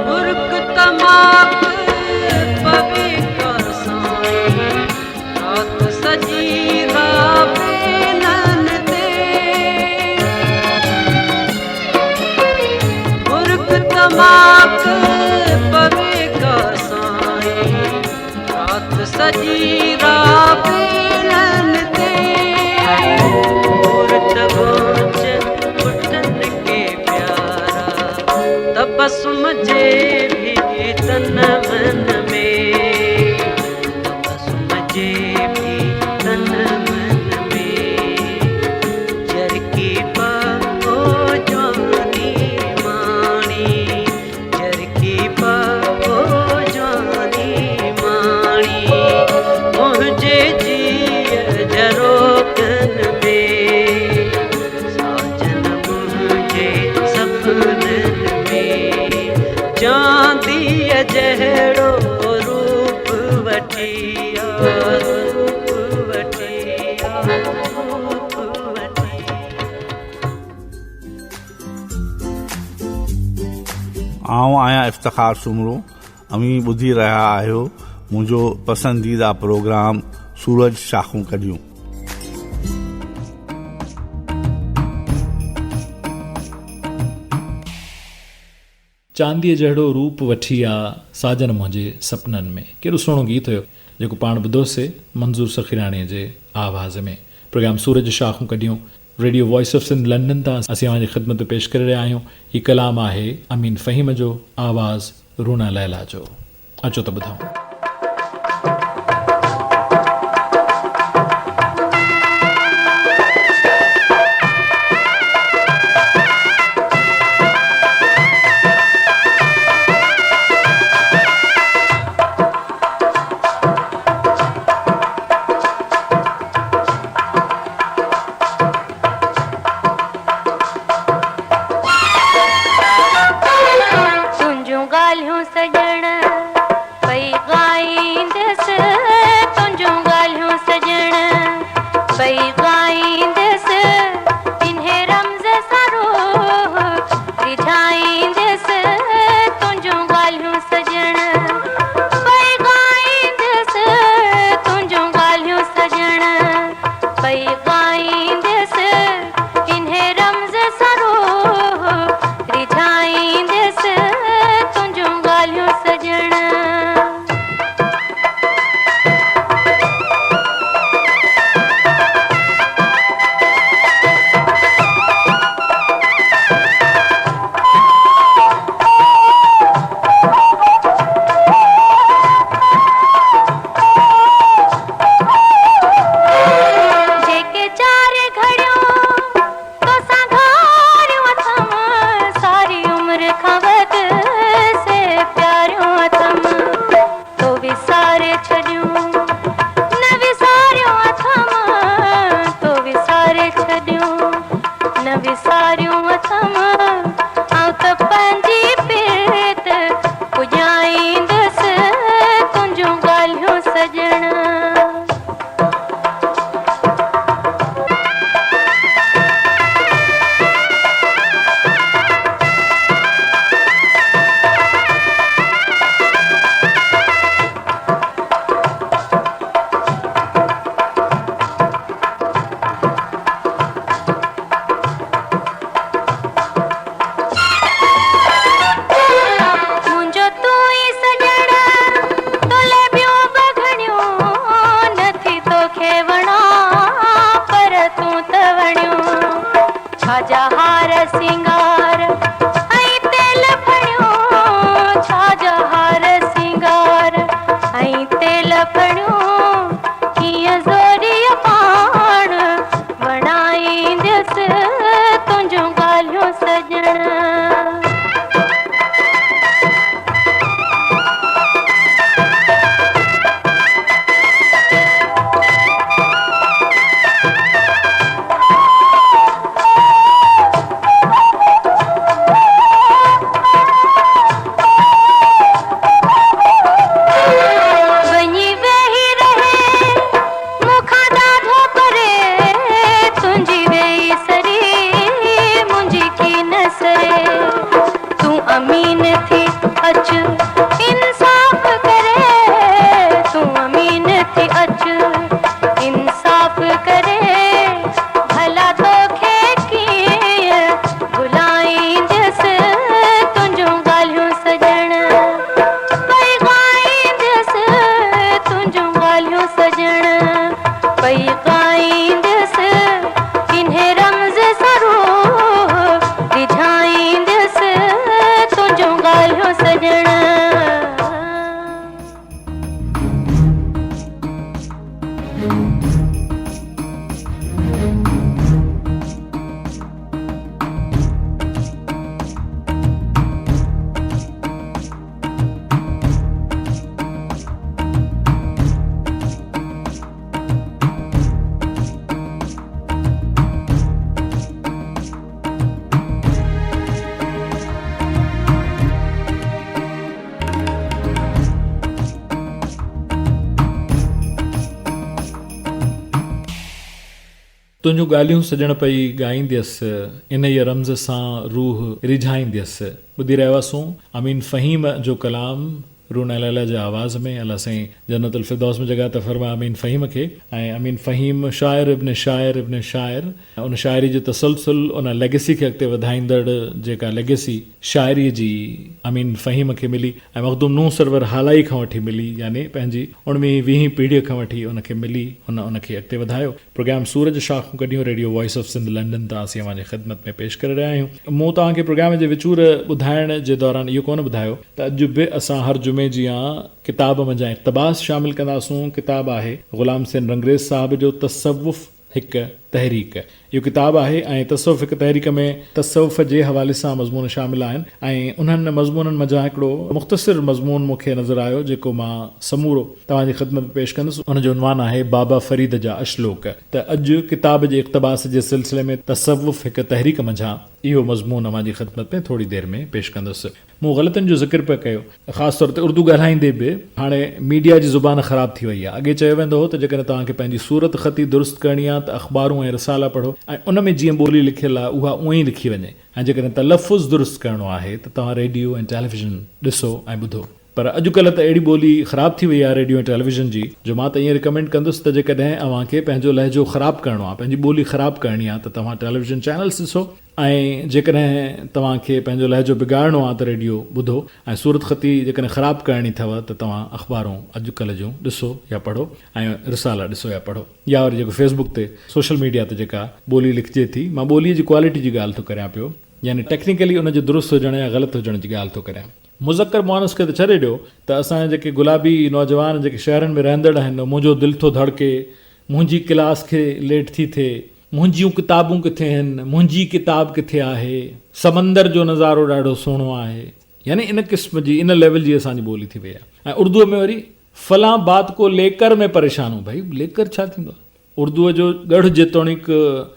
मुर्क तमाक पवे कर साईं, रात सजी रावेलन ते, मुर्क तमाक पवे कर साईं, रात सजी रावेलन ते, मुर्त गोच पुटन के प्यारा तबसुम जे भी तन मन में, तबसुम जे भी तन मन में, चरकी पाओ जानी माणी, चरकी पाओ जानी माणी मुंहिंजे जीअ जरोकन में, साजन मुंहिंजे सपननि में, चांदीअ जहिड़ो रूप वठी आ, रूप वठी आ, रूप वठी आ। आऊं आहियां इफ़्तिख़ार सुमरो। अमीं ॿुधी रहिया आहियो मुंहिंजो पसंदीदा प्रोग्राम सूरज शाखूं कढियूं। चांदीअ जहिड़ो रूप वठी आ साजन मुंहिंजे सपननि में, कहिड़ो सुहिणो गीत हुयो जेको पाण ॿुधोसीं मंज़ूर सखीराणीअ जे आवाज़ में। Programme Suraj शाखूं Kadhiyun radio voice of Sindh London तां असीं पंहिंजी ख़िदमत में पेश करे रहिया आहियूं। हीउ कलाम आहे अमीन फ़हीम जो, आवाज़ रूना लैला जो। अचो त ॿुधूं। तुंहिंजूं ॻाल्हियूं सॼण पई ॻाईंदसि, तुंहिंजूं ॻाल्हियूं सॼण पई ॻाईंदसि, इन्हे रम्ज़ सां रूह रिझाईंदसि, तुंहिंजूं ॻाल्हियूं सॼण पई ॻाईंदसि, तुंहिंजूं ॻाल्हियूं सॼण पई ॻाईंदसि, इन्हे रम्ज़ सां रूह रिझाईंदसि, तुंहिंजूं ॻाल्हियूं सॼण। छाजा हार सिंगार ऐं तेल फणियो छाजा हार सिंगार ऐं तेल फणियो कीअं ज़ोरीअ पाण वणाईंदसि तुंहिंजूं ॻाल्हियूं सॼण तुंहिंजूं ॻाल्हियूं सॼण पई ॻाईंदसि इन ई रम्ज़ सां रूह रिझाईंदसि। ॿुधी रहिया हुआसीं अमीन फ़हीम जो कलाम रूना लैला जे आवाज़ में। अलाह साईं जन्नतुल फिरदौस में जॻह त फरमा अमीन फ़हीम खे। ऐं अमीन फ़हीम शाइर इब्न शाइर उन शाइरी जो तसलसल उन लेगेसी खे अॻिते वधाईंदड़ जेका लेगेसी शाइरी जी अमीन फ़हीम खे मिली ऐं मखदूम नूह सरवर हालाई खां वठी मिली, यानी पंहिंजी 19वीं पीढ़ीअ खां वठी उनखे मिली, उनखे अॻिते वधायो। Programme Suraj शाखूं Kadhiyun radio voice of Sindh London तां असीं अव्हांजे ख़िदमत में पेश करे रहिया आहियूं। मूं तव्हांखे प्रोग्राम जे विचूर ॿुधाइण जे दौरान इहो कोन ॿुधायो त अॼु बि असां हर जुमे जी किताब मंझां इक़्तिबास शामिल कंदासूं। किताब आहे ग़ुलाम हुसैन रंगरेज़ साहब जो तसव्वुफ़ हिकु तहरीक। इहो किताबु आहे ऐं तसव्वुफ़ हिकु तहरीक में तसव्वुफ़ जे हवाले सां मज़मून शामिल आहिनि ऐं उन्हनि मज़मूननि मंझां हिकिड़ो मुख़्तसिर मज़मून मूंखे नज़र आयो जेको मां समूरो तव्हांजी ख़िदमत में पेश कंदुसि। उनजो उनवान आहे बाबा फ़रीद जा अशलोक। त अॼु किताब जे इक़्तिबास जे सिलसिले में तसव्वुफ़ हिकु तहरीक मंझां इहो मज़मून अव्हांजी ख़िदमत में थोरी देरि में पेश कंदुसि। मूं ग़लतियुनि जो ज़िक्र पिया कयो, ख़ासि तौर ते उर्दू ॻाल्हाईंदे बि हाणे मीडिया जी ज़ुबान ख़राब थी वई आहे। अॻे चयो वेंदो हो त जेकॾहिं तव्हांखे पंहिंजी सूरत ख़ती दुरुस्त करणी आहे त अख़बारूं ऐं रसाला पढ़ो ऐं उन में जीअं ॿोली लिखियलु आहे उहा उअं ई लिखी वञे, ऐं जेकॾहिं तलफ़ुज़ दुरुस्त करिणो आहे त तव्हां रेडियो ऐं टेलीविज़न ॾिसो ऐं ॿुधो। पर अॼुकल्ह त अहिड़ी ॿोली ख़राब थी वई आहे रेडियो ऐं टेलीविज़न जी, जो मां त ईअं रिकमेंड कंदुसि त जेकॾहिं अव्हांखे पंहिंजो लहजो ख़राबु करिणो आहे, पंहिंजी ॿोली ख़राबु करणी आहे त तव्हां टेलीविज़न चैनल्स ॾिसो, ऐं जेकॾहिं तव्हांखे पंहिंजो लहजो बिगाड़णो आहे त रेडियो ॿुधो, ऐं सूरत ख़ती जेकॾहिं ख़राबु करणी अथव त तव्हां अख़बारूं अॼुकल्ह जूं ॾिसो या पढ़ो ऐं रिसाला ॾिसो या पढ़ो, या वरी जेको फेसबुक ते सोशल मीडिया ते जेका ॿोली लिखिजे थी। मां ॿोलीअ जी क्वालिटी जी ॻाल्हि थो करियां पियो, यानी टेक्निकली उनजे दुरुस्त हुजण या ग़लति हुजण जी ॻाल्हि थो करियां। मुज़क्कर मुअनस खे त छॾे ॾियो त असांजा जेके गुलाबी नौजवान जेके शहरनि में रहंदड़ आहिनि, मुंहिंजो दिलि थो धड़के, मुंहिंजी क्लास खे लेट थी थिए, मुंहिंजियूं किताबूं किथे आहिनि, मुंहिंजी किताब किथे आहे, समंदर जो नज़ारो ॾाढो सुहिणो आहे, यानी इन क़िस्म जी इन लेवल जी असांजी ॿोली थी वई आहे। ऐं उर्दूअ में वरी फलां बात को लेकर में परेशान हूं। भाई लेकर छा थींदो आहे? उर्दूअ जो गढ़ जेतोणीक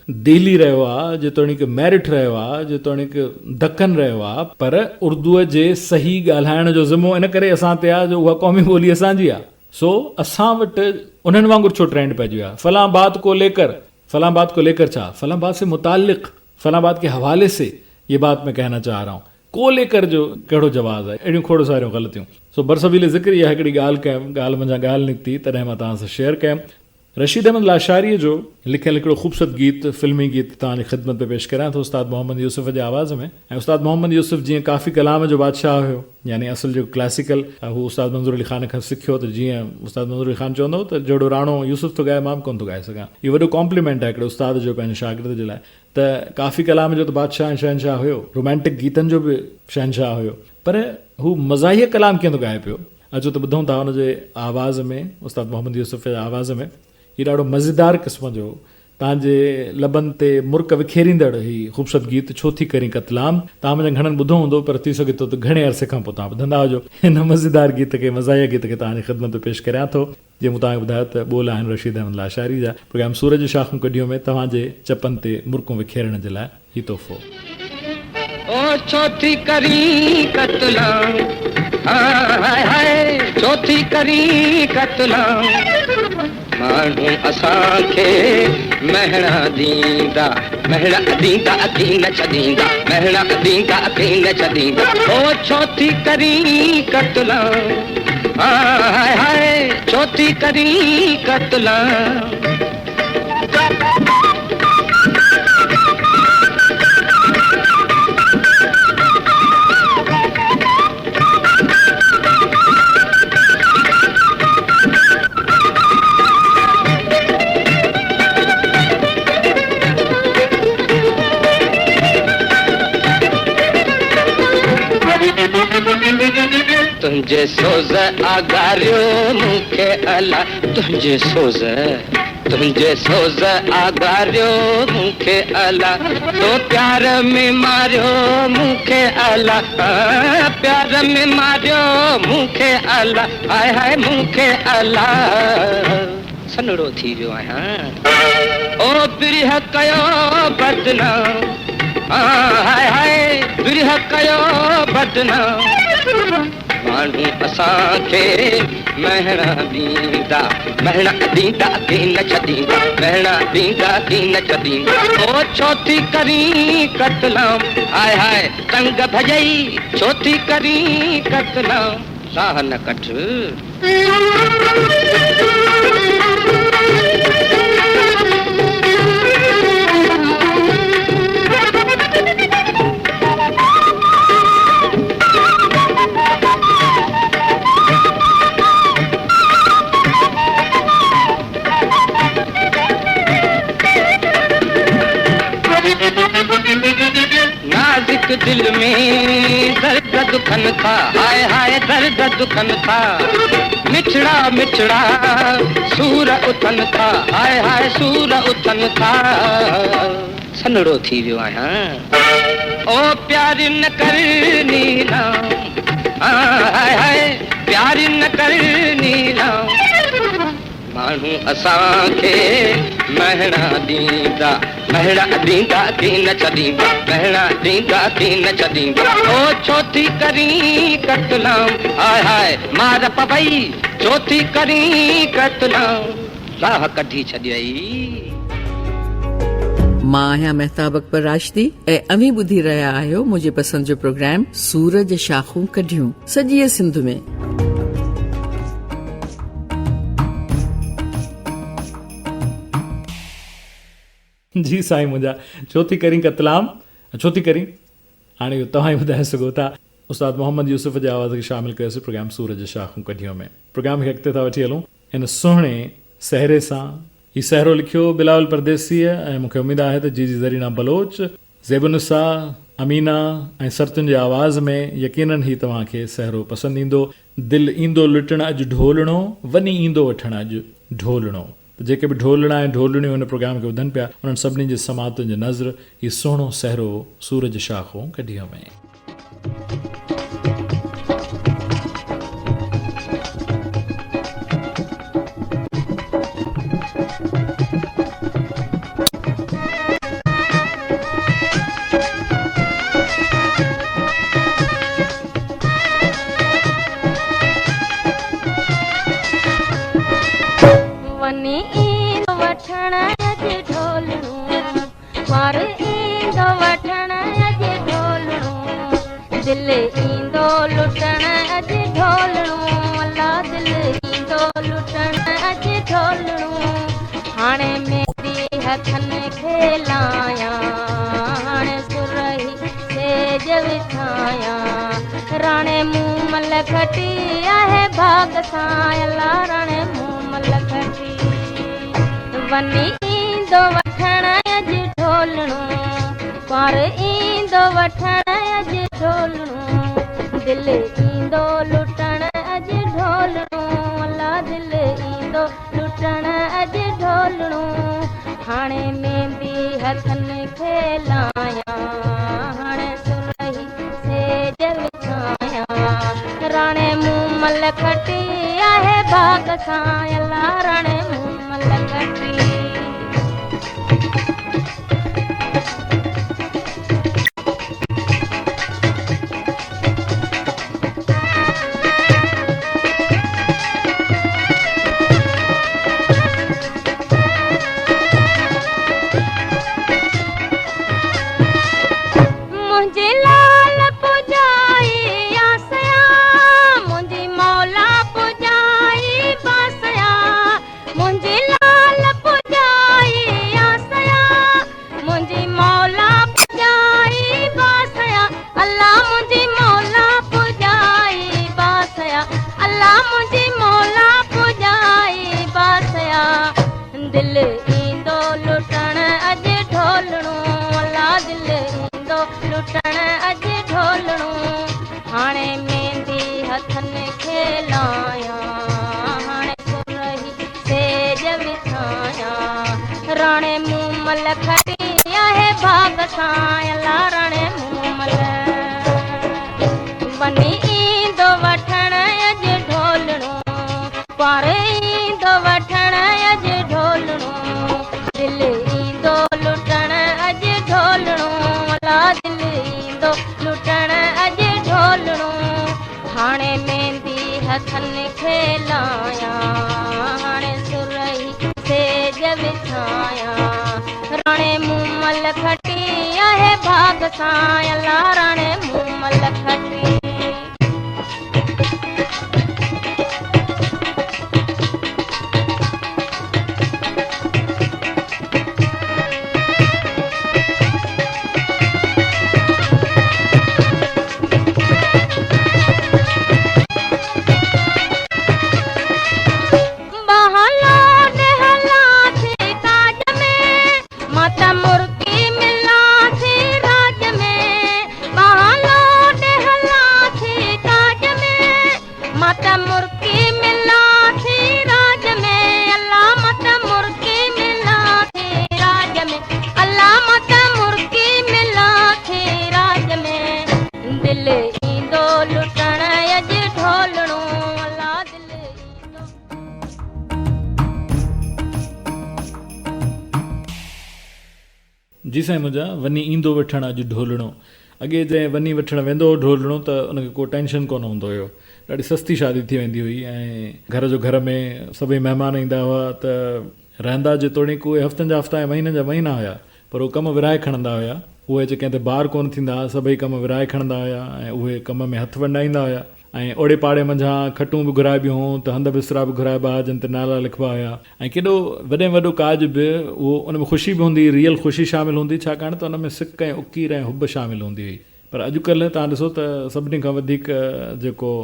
दिल्ली रहियो आहे, जेतोणीक मेरिट रहियो आहे, जेतोणीक दक्कन रहियो आहे, पर उर्दूअ जे सही ॻाल्हाइण जो ज़िमो इन करे असां ते आहे जो उहा क़ौमी ॿोली असांजी आहे। सो असां वटि उन्हनि वांगुरु छो ट्रेंड पइजी वियो आहे? फलां बात को लेकर, फलां बात को लेकर छा? फलां बात से मुतालिक, फलां बात के हवाले से ये बात मैं कहना चाह रहा हूँ। को लेकर जो कहिड़ो जवाज़ आहे? अहिड़ियूं खोड़ सारियूं ग़लतियूं। सो बरसबील ज़िक्र इहा हिकिड़ी ॻाल्हि कयमि, ॻाल्हि मंझां ॻाल्हि निकिती, तॾहिं मां तव्हां सां शेयर कयमि। रशीद अहमद लाशारीअ जो लिखियलु हिकिड़ो ख़ूबसूरत गीत, फिल्मी गीत तव्हांजी ख़िदमत में पेश करां थो उस्ताद मोहम्मद यूसुफ जे आवाज़ में। ऐं उस्ताद मोहम्मद यूसुफ जीअं काफ़ी कलाम जो बादशाह हुयो, यानी असुल जो क्लासिकल हू उस्ताद मंज़ूर अली ख़ान खां सिखियो, त जीअं उस्ताद मंज़ूर अली ख़ान चवंदो त जहिड़ो राणो यूसुफ थो ॻाए मां बि कोन थो ॻाए सघां। इहो वॾो कॉम्प्लीमेंट आहे हिकिड़े उस्ताद जो पंहिंजे शागिर्द जे लाइ। त काफ़ी कलाम जो त बादशाह ऐं शहनशाह हुयो, रोमांटिक गीतनि जो बि शहनशाह हुयो, पर हू मज़ाहिया कलाम कीअं थो ॻाए पियो। अचो त ॿुधूं था हुनजे आवाज़ में, उस्ताद मोहम्मद यूसुफ़ जे आवाज़ में। हीउ ॾाढो मज़ेदार क़िस्म जो तव्हांजे लबनि ते मुर्क विखेरींदड़ ही ख़ूबसूरत गीत छो थी करी कतलाम। तव्हां मुंहिंजा घणनि ॿुधो हूंदो, पर थी सघे थो त घणे अरसे खां पोइ तव्हां ॿुधंदा हुजो। हिन मज़ेदार गीत खे, मज़ाहिया गीत खे तव्हांजी ख़िदमत में पेश करियां थो। जीअं मूं तव्हांखे ॿुधायो त ॿोल आहिनि रशीद अहमद लाशारी जा। प्रोग्राम सूरज शाखूं कढियो में तव्हांजे चपनि ते मुर्कूं विखेरण जे लाइ ही तोहफ़ो। ओ चौथी करी कतलाम, हाय हाय चौथी करी कतलाम, माण्हू असांखे महणा ॾींदा, महणा ॾींदा अखी न छॾींदा, महणा ॾींदा अखी न छॾींदा। ओ चौथी करी कतलाम, हाय हाय चौथी करी कतलाम। तुंहिंजे सोज़ आगारियो मूंखे अला, तुंहिंजे सोज़ आगारियो मूंखे अला, तो प्यार में मारियो मूंखे अला, प्यार में मारियो मूंखे अला, हाय हाय मूंखे अला। सनड़ो थी वियो आहियां, ओ बिरह कयो बदनाम, हाय हाय बिरह कयो बदनाम, माण्हू असांखे महणा ॾींदा, महणा ॾींदा की न छॾींदा, महणा ॾींदा की न छॾींदा। ओ चौथी करी कतलाम, हाय हाय तंग भॼई चौथी करी कतलाम, साह न कठ। नाज़ुक दिल में दर्द दुखन था, हाय हाय दर्द दुखन था, मिठड़ा मिठड़ा सूर उथन था, हाय हाय सूर उथन था। सनड़ो थी वियो आहियां, ओ प्यारी न करनी ना, हाय हाय प्यारी न करनी ना, माण्हू असांखे महणा ॾींदा, महणा ॾींदा की न छॾींदा, महणा ॾींदा की न छॾींदा। ओ चौथी करी कतलाम, हाय हाय मार पवई चौथी करी कतलाम, साह कढी छॾियई। मां आहियां महताब अकबर राशिदी ऐं अवी ॿुधी रहिया आहियो मुंहिंजे पसंदि जो प्रोग्राम सूरज शाखूं कढियूं सॼी सिंध में। जी साईं, मुंहिंजा चौथी करी कतलाम, चौथी करी हाणे इहो तव्हां ई ॿुधाए सघो था। उस्ताद मोहम्मद यूसुफ़ जे आवाज़ खे शामिल कयोसीं प्रोग्राम सूरज शाखूं कढियो में। प्रोग्राम खे अॻिते था वठी हलूं हिन सुहिणे सहरे सां। हीउ सहरो लिखियो बिलावल परदेसीअ ऐं मूंखे उमेदु आहे त जी ज़रीना बलोच, ज़ेबुनिसा, अमीना ऐं सरतुनि जे आवाज़ में। यकीनन ही तव्हांखे सहरो पसंदि ईंदो। दिलि ईंदो लुटणु अॼु ढोलणो, वञी ईंदो वठणु अॼु ढोलणो। जेके बि ढोलणा ऐं ढोलणियूं हिन प्रोग्राम खे ॿुधनि पिया, उन्हनि सभिनी जे समातुनि जे नज़र हीउ सुहिणो सहरो सूरज शाखूं कढियो में। खटी आहे भाग सां लारण मूमल खटी वनी ईंदो वठण अॼु ढोलणो पार ईंदो वठण अॼु ढोलणो दिल ईंदो लुटण अॼु ढोलणो अला दिल ईंदो लुटण अॼु ढोलणो हाणे मेहंदी हथनि खे लायां हाणे सुरही सेज विछायां राणे मूमल खटी आहे भाग सां अला राणे मूमल खटी दिल ईंदो लुटण अॼु ढोलणो अला दिल ईंदो लुटण अॼु ढोलणो हाणे मेहंदी हथनि खे लायां हाणे सुरही सेज विछायां राणे मूमल खटी आहे भाग सां अला राणे मूमल वञी ईंदो वठण अॼु ढोलणो पार ईंदो वठण अॼु ढोलणो दिल ईंदो लुटण अॼु ढोलणो अला दिल ईंदो लुटण अॼु ढोलणो हाणे मेहंदी हथनि खे लायां हाणे सुरही सेज विछायां राणे मूमल खटी आहे भाग सां अला राणे मूमल खटी जी साईं मुंहिंजा वञी ईंदो वठणु अॼु ढोलणो अॻे जंहिं वञी वठणु वेंदो हो ढोलणो त उनखे को टेंशन कोन हूंदो हुयो ॾाढी सस्ती शादी थी वेंदी हुई ऐं घर में सभई महिमान ईंदा हुआ त रहंदा जेतोणीकि उहे हफ़्तनि जा हफ़्ता ऐं महीननि जा महीना हुया पर उहे कमु विराए खणंदा हुया उहे जेके कंहिं ते ॿार कोन थींदा हुआ सभई कमु विराए खणंदा हुया ऐं उहे कम में हथु वंडाईंदा हुया ऐं ओड़े पाड़े मंझां खटूं बि घुराइबियूं हुयूं त हंध बिस्तरा बि घुराइबा जिन ते नाला लिखिबा हुया ऐं केॾो वॾे में वॾो काज बि उहो उन में ख़ुशी बि हूंदी रियल ख़ुशी शामिलु हूंदी छाकाणि त उन में सिक ऐं उकीर ऐं हुब शामिलु हूंदी हुई पर अॼुकल्ह तव्हां ॾिसो त सभिनी खां वधीक जेको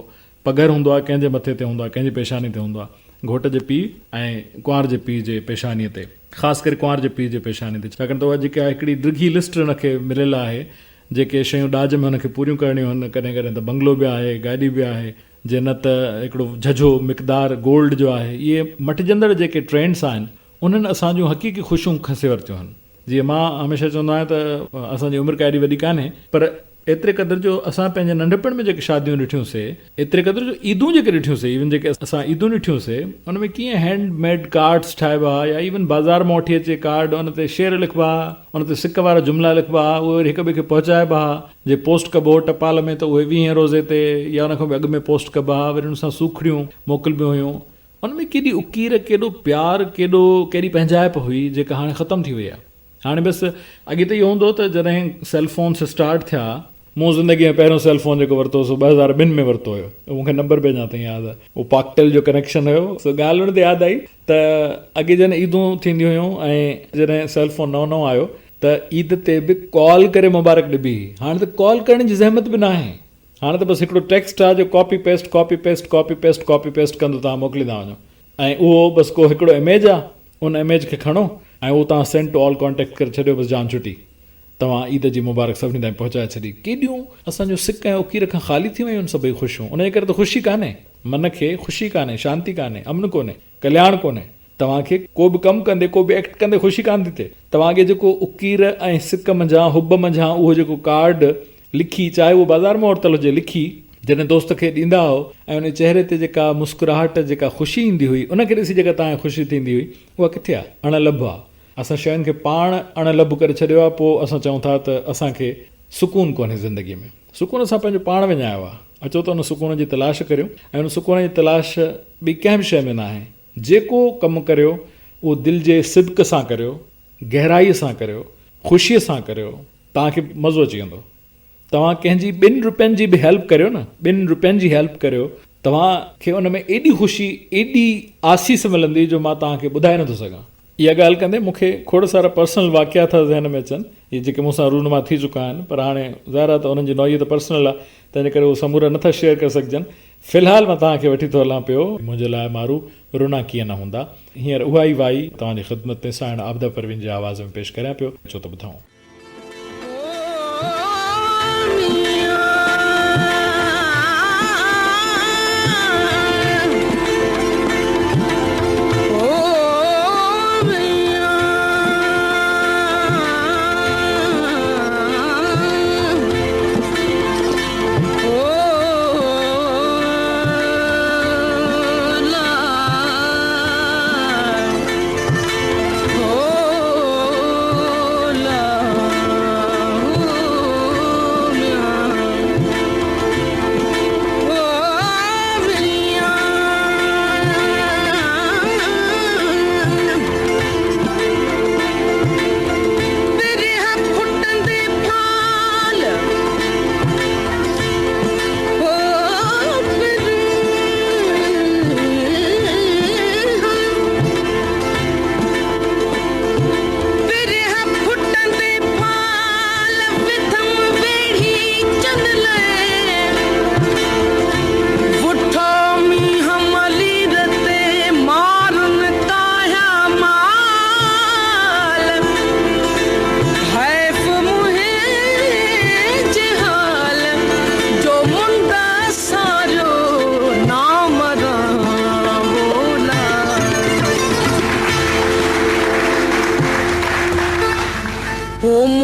पघर हूंदो आहे कंहिंजे मथे ते हूंदो आहे कंहिंजी पेशानी ते हूंदो आहे घोट जे पीउ ऐं कुंवार जे पीउ जे पेशानीअ ते ख़ासि करे कुंवार जे पीउ जे पेशानी ते छाकाणि त उहा जेका हिकिड़ी डिघी लिस्ट हुनखे मिलियल आहे जेके शयूं ॾाज में हुनखे पूरियूं करणियूं आहिनि कॾहिं कॾहिं त बंगलो बि आहे गाॾी बि आहे जे न त हिकिड़ो झझो मिक़दार गोल्ड जो आहे इहे मटिजंदड़ जेके ट्रेंड्स आहिनि उन्हनि असांजूं हक़ीक़ी ख़ुशियूं खसे वरितियूं आहिनि जीअं मां हमेशह चवंदो आहियां त असांजी उमिरि का एॾी वॾी कान्हे पर एतिरे क़दुरु जो असां पंहिंजे नंढपण में जेके शादियूं ॾिठियूंसीं एतिरे क़दुरु जो ईदूं जेके ॾिठियूंसीं इवन जेके असां ईदूं ॾिठियूंसीं उन में कीअं हैंडमेड कार्ड्स ठाहिबा या इवन बाज़ारि मां वठी अचे कार्ड उन ते शेर लिखिबा उन ते सिक वारा जुमिला लिखिबा उहे वरी हिक ॿिए खे पहुचाइबा जे पोस्ट कबो टपाल में त उहे 20 रोज़े ते या उन खां बि अॻु में पोस्ट कबा वरी उन सां सूखड़ियूं मोकिलिबियूं हुयूं उन में केॾी उकीर केॾो प्यारु केॾी पंहिंजाइप हुई जेका हाणे ख़तमु थी वई आहे हाणे बसि अॻे त इहो हूंदो त जॾहिं सेल फोन्स स्टार्ट थिया मूं ज़िंदगीअ में पहिरियों सेल फोन जेको वरितो सो 2002 में वरितो हुयो मूंखे नंबर बि अञा ताईं यादि आहे उहो पाकटेल जो कनेक्शन हुयो सो ॻाल्हि हुन ते यादि आई त अॻे जॾहिं ईदूं थींदियूं हुयूं ऐं जॾहिं सेल फोन नओं आयो त ईद ते बि कॉल करे मुबारक ॾिबी हाणे त कॉल करण जी ज़हमत बि न आहे हाणे त बसि हिकिड़ो टेक्स्ट आहे जो कॉपी पेस्ट कंदो तव्हां मोकिलींदा वञो ऐं उहो बसि को हिकिड़ो इमेज आहे उन इमेज खे खणो ऐं उहो तव्हां सेंड टू ऑल कॉन्टेक्ट करे छॾियो बसि जान छुटी तव्हां ईद जी मुबारक सभिनी ताईं पहुचाए छॾी। केॾियूं असांजो सिक ऐं उकीर खां ख़ाली थी वियूं आहिनि सभई ख़ुशियूं। उन जे करे त ख़ुशी कान्हे, मन खे ख़ुशी कान्हे, शांती कान्हे, अमन कोन्हे, कल्याण कोन्हे। तव्हांखे को बि कमु कंदे, को बि एक्ट कंदे ख़ुशी कान थी थिए। तव्हांखे जेको उकीर ऐं सिक मंझां, हुब मंझां उहो जेको कार्ड लिखी, चाहे उहो बाज़ार में वरितल हुजे, लिखी जॾहिं दोस्त खे ॾींदा हो ऐं उन चेहरे ते जेका मुस्कुराहट, जेका ख़ुशी ईंदी हुई, उनखे ॾिसी जेका तव्हांखे ख़ुशी थींदी हुई, उहा किथे आहे? अणलभ आहे। असां शयुनि खे पाण अणलभ करे छॾियो आहे, पोइ असां चऊं था त असांखे सुकून कोन्हे ज़िंदगीअ में। सुकून असां पंहिंजो पाण विञायो आहे। अचो त उन सुकून जी तलाश करियो, ऐं उन सुकून जी तलाश ॿी कंहिं बि शइ में न आहे। जेको कमु करियो उहो दिलि जे सिदक सां करियो, गहराईअ सां करियो, ख़ुशीअ सां करियो, तव्हांखे मज़ो अची वेंदो। तव्हां कंहिंजी 2 रुपयनि जी बि हेल्प करियो न, 2 रुपयनि जी हेल्प करियो, तव्हांखे उन में एॾी ख़ुशी, एॾी आसीस मिलंदी जो मां तव्हांखे ॿुधाए नथो सघां। इहा ॻाल्हि कंदे मूंखे खोड़ सारा पर्सनल वाक़िया था ज़हन में अचनि, इहे जेके मूंसां रूनमा थी चुका आहिनि, पर हाणे ज़ाहिर आहे त उन्हनि जी नौइयत पर्सनल आहे, तंहिंजे करे उहे समूरा नथा शेयर करे सघजनि। फ़िलहालु मां तव्हांखे वठी थो हलां पियो, मुंहिंजे लाइ मारू रुना कीअं न हूंदा। हींअर उहा ई वाई तव्हांजी ख़िदमत में साइण आबदा परवीन जी आवाज़ में पेश करियां पियो, छो त ॿुधूं।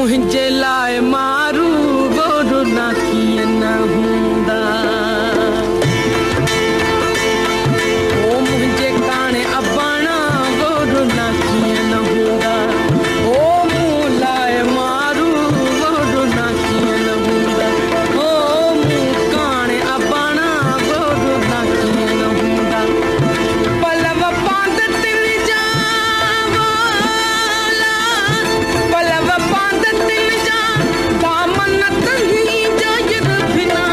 मुंहिंजे लाइ मारू गोॾो न कीअं न हूंदा, ओ मुंहिंजे काणे अबाणा गोॾो न कीअं न हूंदा, ओ मूं लाइ मारू गोॾो न कीअं न हूंदा, ओ मूं काणे अबाणा गोॾो न कीअं न हूंदा। पलव पांद तिल जा पलव पांद तिल जा दामन तही जा गिर बिना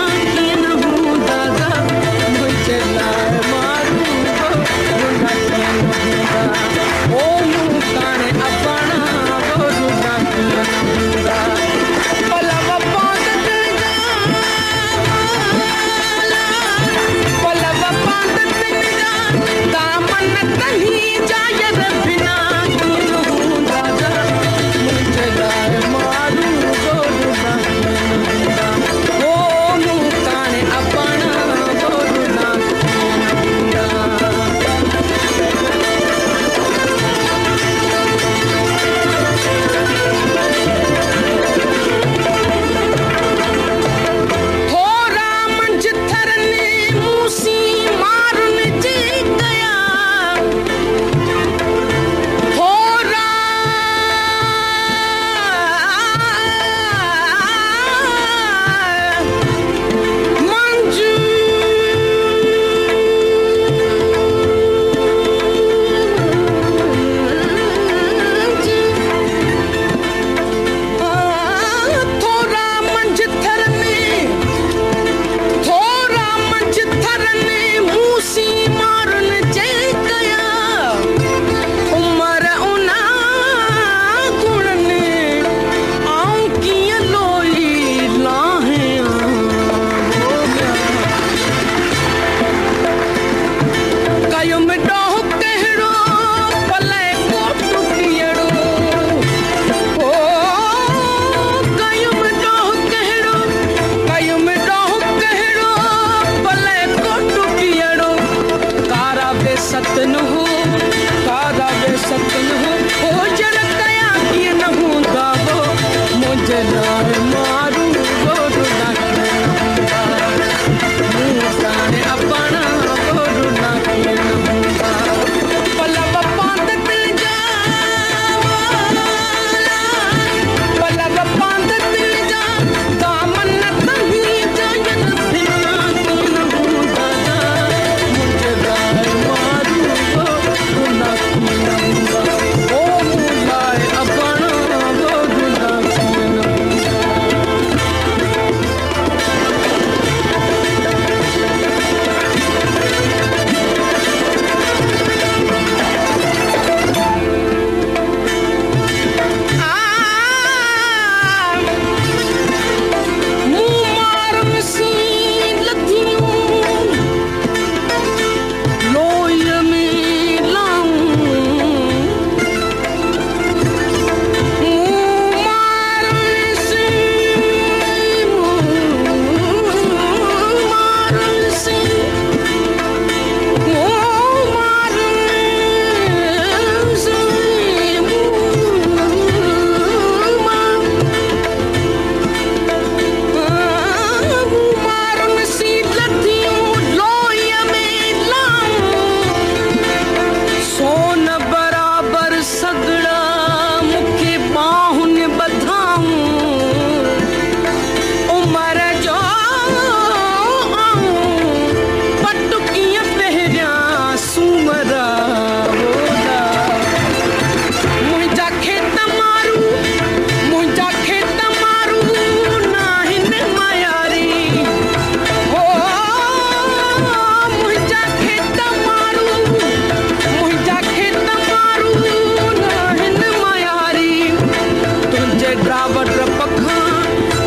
रावट पखा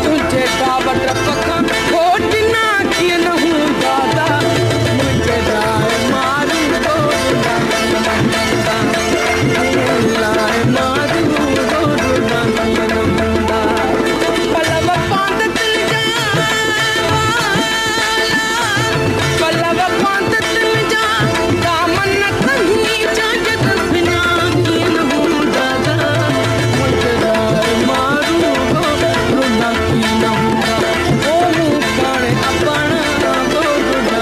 तुझे रावट पखा कोट ना किए न हूँ दादा मुझे राय मारू लाए मारू पलव पांत तिल जा पलव पांत तिल जा दामन तही जाजत बिना किए न हूँ दादा मुझे राय मारू रुना की न हूँ ओ काणे अपना रुना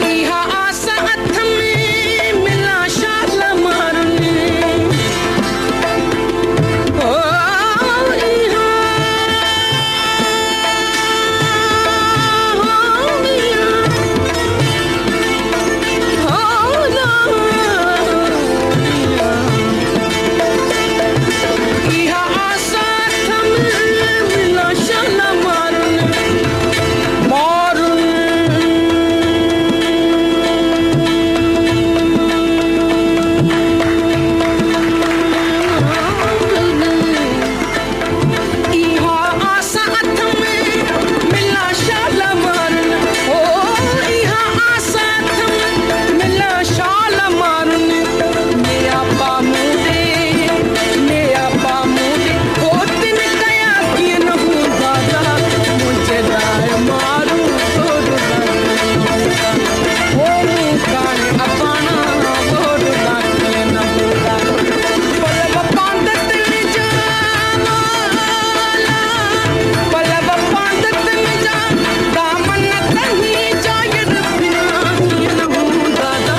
इहा आसा हथ में मिला शाल मारने ओ इहा इहा आसा हथ में मिला शाल मारने इहा आसा हथ में मिला शाल मारन ओ इहा आसा हथ में मिला शाल मारन मेरा पामुदे ओ दिन कया किए न हूँ दादा मुझे राय मारू ओ काने अपना गोरना किए न हूँ दादा पलव पांत तिल जा पलव पांत तिल जा दामन तही जायद बिना किए न हूँ दादा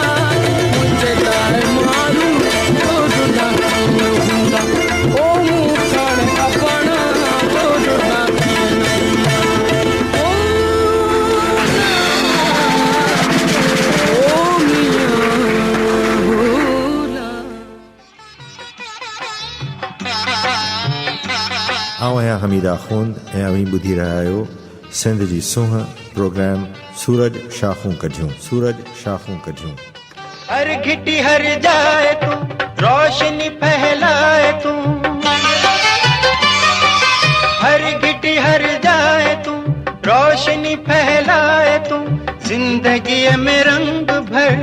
मुझे राय मारू गोरना किए न हूँ दादा ओ काने अपना गोरना किए न हूँ आऊं आहियां हमीदा खून ऐं अवीं ॿुधी रहिया आहियो सिंध जी सूंहं प्रोग्राम सूरज शाखूं कढियूं सूरज शाखूं कढियूं हर घिटी हर जाए तू रोशनी फैलाए तू हर घिटी हर जाए तू रोशनी फैलाए तू जिंदगी में रंग भर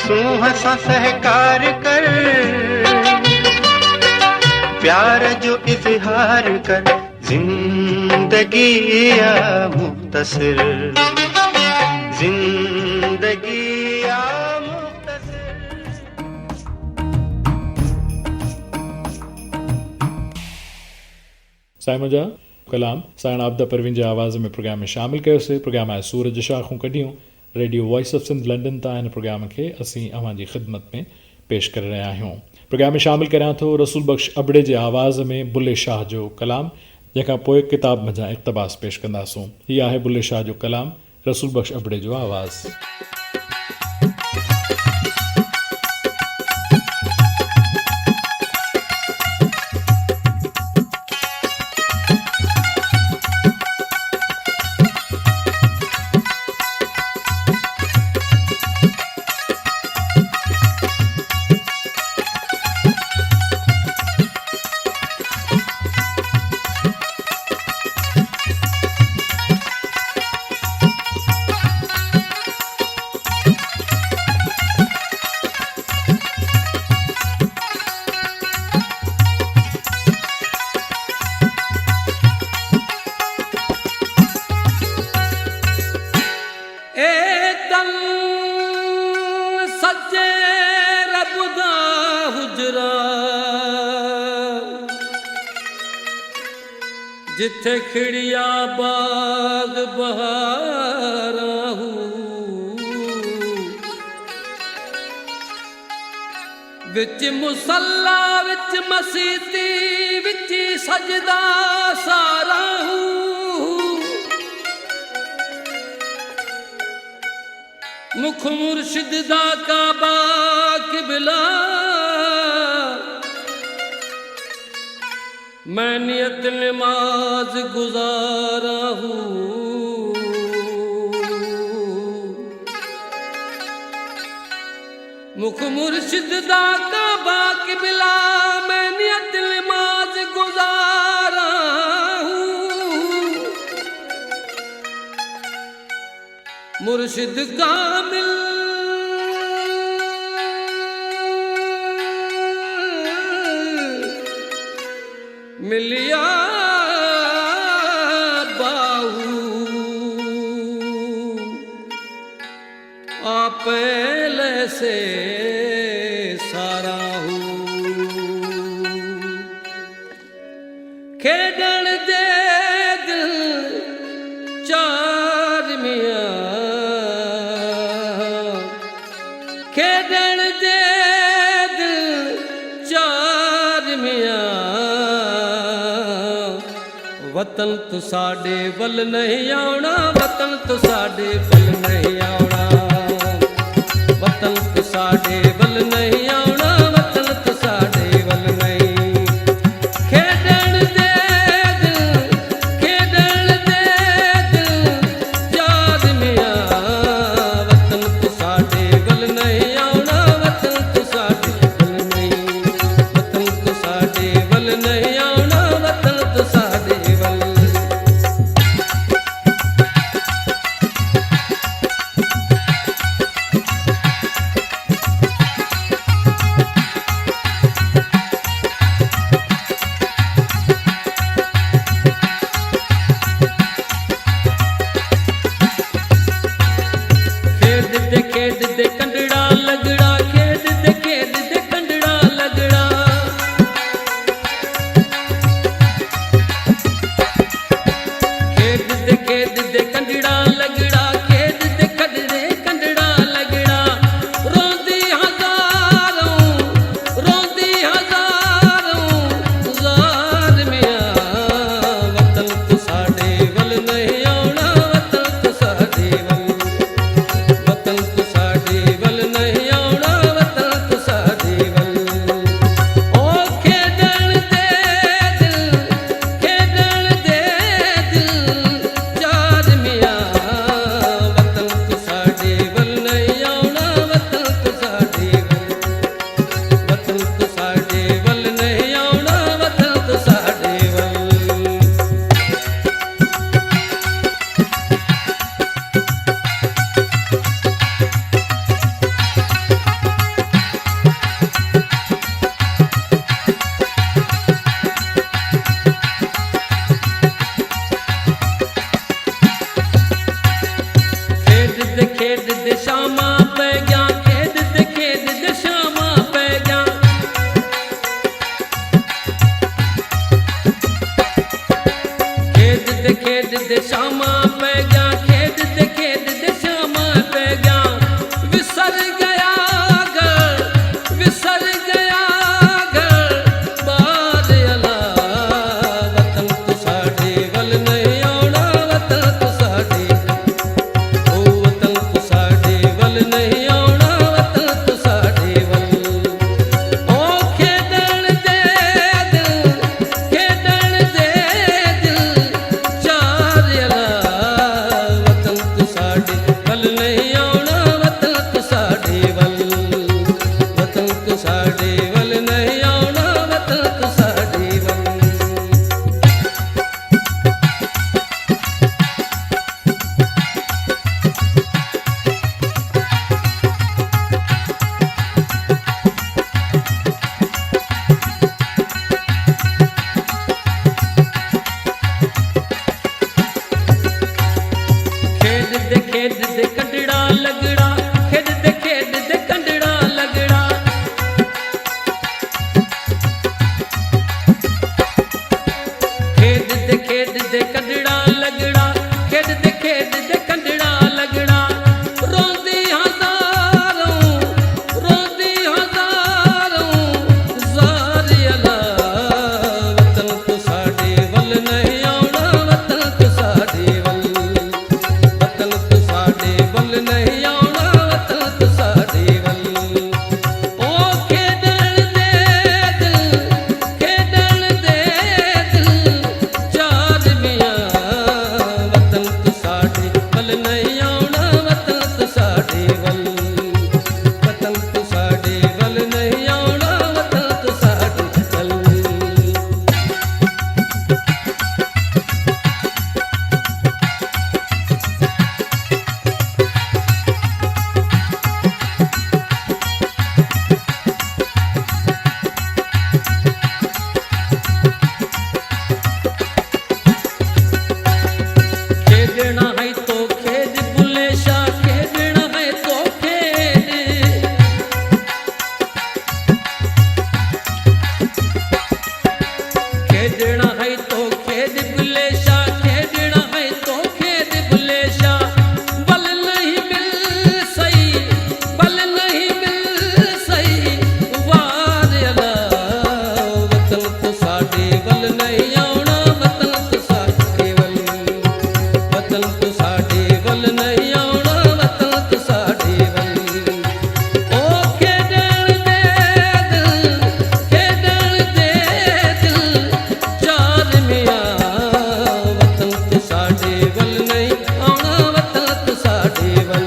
सूंह सा सहकार कर प्यार जो इजहार कर जिंदगी या मुख्तसर जिंदगी या साइमन जा कलाम साइण आबदा परवीन जे आवाज़ में प्रोग्राम में शामिल कयोसीं प्रोग्राम आहे Suraj शाखूं Kadhiyun radio voice of Sindh London तां हिन प्रोग्राम खे असीं अव्हां जी ख़िदमत में पेश करे रहिया आहियूं प्रोग्राम में शामिल करियां थो रसूल बख्श अबड़े जे आवाज़ में बुल्ले शाह जो कलाम जंहिंखां पोइ किताब मंझां इक़्तिबास पेश कंदासूं हीअ आहे बुल्ले शाह जो कलाम रसूल बख्श अबड़े जो आवाज़ जिथे खिड़िया बाग बहारा विच मुसल्ला विच मसीती विच सजदा सारा मुख मुर्शिद दा काबा किबला मैं नियत नमाज गुजारा हूँ मुख मुर्शिद दा काबा किबला मैं नियत नमाज गुजारा हूँ मुर्शिद कामिल मिलिया बाहू आपले से सारा हूँ खेडण दे दिल चार मियाँ खेडण दे दिल चार मियाँ वतन तो साडे वल नहीं आउणा वतन तो साडे वल नहीं आउणा वतन तो साडे वल नहीं आउणा वतन तो साडे वल नहीं खेडण दे दिल चार मियाँ वतन तो साडे वल नहीं आउणा वतन तो साडे वल नहीं वतन तो साडे वल नहीं आउणा वतन तो साडे वल खेड दे कंडड़ा लगड़ा खेड दे कंडड़ा लगड़ा खेड दे कंडड़ा लगड़ा खेड दे कंडड़ा लगड़ा रोंदी हजारों जार मियाँ वतन तो साडे वल नहीं आउणा वतन तो साडे वल वतन तो साडे वल नहीं आउणा वतन तो साडे वल ओ खेडण दे दिल चार मियाँ वतन तो साडे वल नहीं आउणा वतन तो साडे वल नहीं आउणा वतन तो साडे वल खेड दे शामा पै गया खेड दे शामा पै गया खेड दे शामा पै गया खेड दे शामा पै गया विसर गया घर बाद अला वतन तो साडे वल नहीं आउणा वतन तो साडे वतन तो साडे वल नहीं आउणा वतन तो साडे वल ओ खेडण दे दिल चार अला वतन तो साडे वल नहीं आउणा वतन तो साडे वल वतन तो साडे वल नहीं आउणा वतन तो साडे वल खेड दे कंडड़ा लगड़ा खेड दे कंडड़ा लगड़ा खेड दे कंडड़ा लगड़ा खेड दे कंडड़ा लगड़ा रोंदी हजारों जार अला वतन तो साडे वल नहीं आउणा वतन तो साडे वल वतन तो साडे वल नहीं आउणा वतन तो साडे वल ओ खेडण दे दिल चार मियाँ खेॾणा है तो खेॾ बुले शाह खेॾणा है तो खेॾ खेॾणा है तो खेॾ बुले शाह खेॾणा है तो खेॾ बुले शाह बल नहीं मिल सही बल नहीं मिल सही वार अला वतन तो साडे बल नहीं आउणा वतन तो साडे बल वतन तो साडे बल नहीं आउणा वतन तो साडे बल ओ खेॾण दे दिल चार में आ वतन तो साडे बल नहीं आउणा वतन तो साडे बल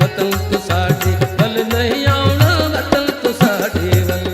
वतन तो साडे बल नहीं आउणा वतन तो साडे बल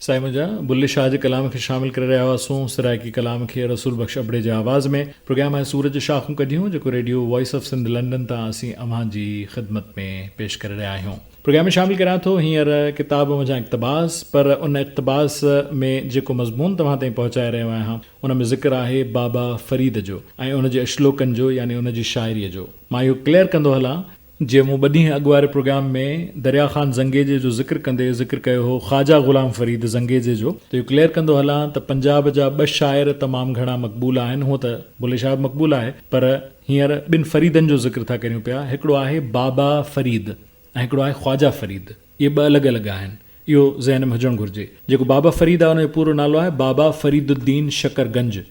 साईं मुंहिंजा बुल्ले शाह जे कलाम खे शामिल करे रहिया हुआसीं सराइकी कलाम खे रसूल बख़्श अबड़े जे आवाज़ में प्रोग्राम आहे सूरज शाखूं कढियूं जेको radio voice of Sindh London तां असीं अव्हां जी ख़िदमत में पेश करे रहिया आहियूं। प्रोग्राम में शामिल करां थो हींअर किताब मुंहिंजा इक़्तिबास पर उन इक़्तिबास में जेको मज़मून तव्हां ताईं पहुचाए रहियो आहियां उन में ज़िक्र आहे बाबा फरीद जो ऐं उन जे अश्लोकनि जो यानी उन जी शाइरीअ जो। मां इहो क्लियर कंदो हलां जीअं मूं ॿ ॾींहं अॻु वारे प्रोग्राम में दरिया ख़ान ज़ंगेजे जो ज़िक्र कयो हो ख़्वाजा ग़ुलाम फरीद ज़ंगेजे जो, त इहो क्लियर कंदो हलां त पंजाब जा 2 शाइर तमामु घणा मक़बूल आहिनि। हूअं त बुल्ले शाह मक़बूल आहे पर हींअर 2 फरीदनि जो ज़िक्र था करियूं पिया। हिकिड़ो आहे बाबा फरीद ऐं हिकिड़ो आहे ख़्वाजा फरीद। इहे 2 अलॻि अलॻि आहिनि, इहो ज़हन में हुजणु घुरिजे। जेको बाबा फरीद आहे उनजो पूरो नालो आहे बाबा फरीदुद्दीन शकरगंज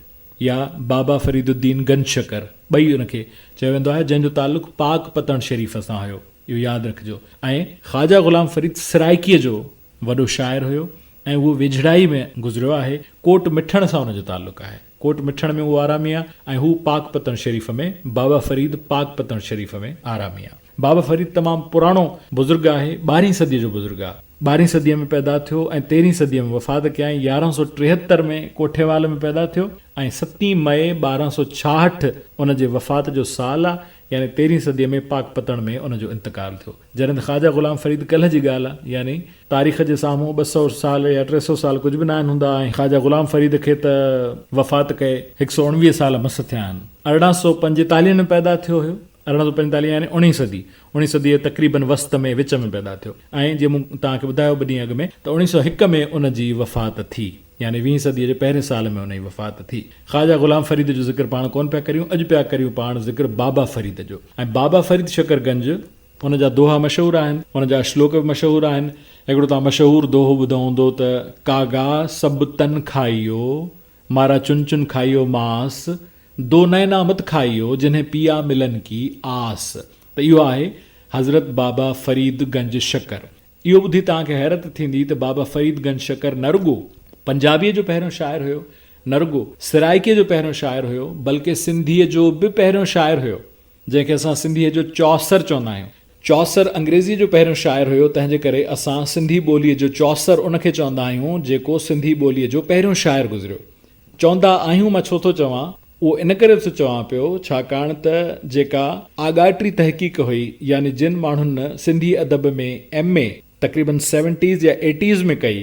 या बाबा फरीदुद्दीन गंज शकर, ॿई उनखे चयो वेंदो आहे, जंहिंजो तालुक़ पाक पतन शरीफ़ सां हुयो, इहो यादि रखिजो। ऐं ख़्वाजा ग़ुलाम फरीद सराइकीअ जो वॾो शाइर हुयो ऐं उहो वेझड़ाई में गुज़रियो आहे। कोट मिठण सां हुनजो तालुक़ आहे, कोट मिठण में उहो आरामी आहे ऐं हू पाक पतन शरीफ़ में, बाबा फरीद पाक पतन शरीफ़ में आरामी आहे। बाबा फरीद तमामु पुराणो बुज़ुर्ग आहे, 12वीं सदीअ जो बुज़ुर्ग आहे। 12वीं सदीअ में पैदा थियो ऐं 13वीं सदीअ में वफ़ात कयईं। 1173 में कोठेवाल में पैदा थियो ऐं 7 मई 1266 उन जे वफ़ात जो साल आहे, यानी 13वीं सदीअ में पाक पतन में उन जो इंतकाल थियो। जॾहिं त ख़्वाजा ग़ुलाम फरीद कल्ह जी ॻाल्हि आहे, यानी तारीख़ जे साम्हूं 200 साल या 300 साल कुझु बि न आहिनि हूंदा। ऐं ख़्वाजा ग़ुलाम फरीद खे त वफ़ात कए 119 साल मस थिया आहिनि। 1845 में पैदा थियो हुयो, 1845 यानी 19 सदी, 19 सदी तक़रीबन वस्त में विच में पैदा थियो। ऐं जीअं मूं तव्हांखे ॿुधायो 2 ॾींहं अॻु में त 1901 में उन जी वफ़ात थी, यानी 20 सदीअ जे पहिरें साल में उन जी वफ़ात थी। ख़्वाजा ग़ुलाम फरीद जो ज़िक्र पाण कोन पिया करियूं, अॼु पिया करियूं पाण ज़िक्र बाबा फरीद जो। ऐं बाबा फरीद शकरगंज उन जा दोहा मशहूरु आहिनि, उन जा श्लोक बि मशहूरु आहिनि। हिकिड़ो तव्हां मशहूरु दोहो ॿुधो हूंदो त कागा सभु तन खाइयो, मारा चुन चुन खाइयो मांस, 2 नैना मत खाइयो जिन्हें पिया मिलन की आस। त इहो आहे हज़रत बाबा फरीद गंज शकर। इहो ॿुधी तव्हांखे हैरत थींदी त बाबा फरीद गंज शकर न रुगो पंजाबीअ जो पहिरियों शाइर हुयो, न रुगो सराइकीअ जो पहिरियों शाइर हुयो, बल्कि सिंधीअ जो बि पहिरियों शाइर हुयो, जंहिंखे असां सिंधीअ जो चौसर चवंदा आहियूं। चौसर अंग्रेज़ी जो पहिरियों शाइर हुयो, तंहिंजे करे असां सिंधी ॿोलीअ जो चौसर उनखे चवंदा आहियूं जेको सिंधी ॿोलीअ जो पहिरियों शाइर गुज़रियो। चवंदा आहियूं, मां छो थो चवां, उहो इन करे थो चवां पियो छाकाणि त जेका आगाट्री तहक़ीक़ हुई, यानी जिन माण्हुनि सिंधी अदब में MA तक़रीबन 70s या 80s में कई,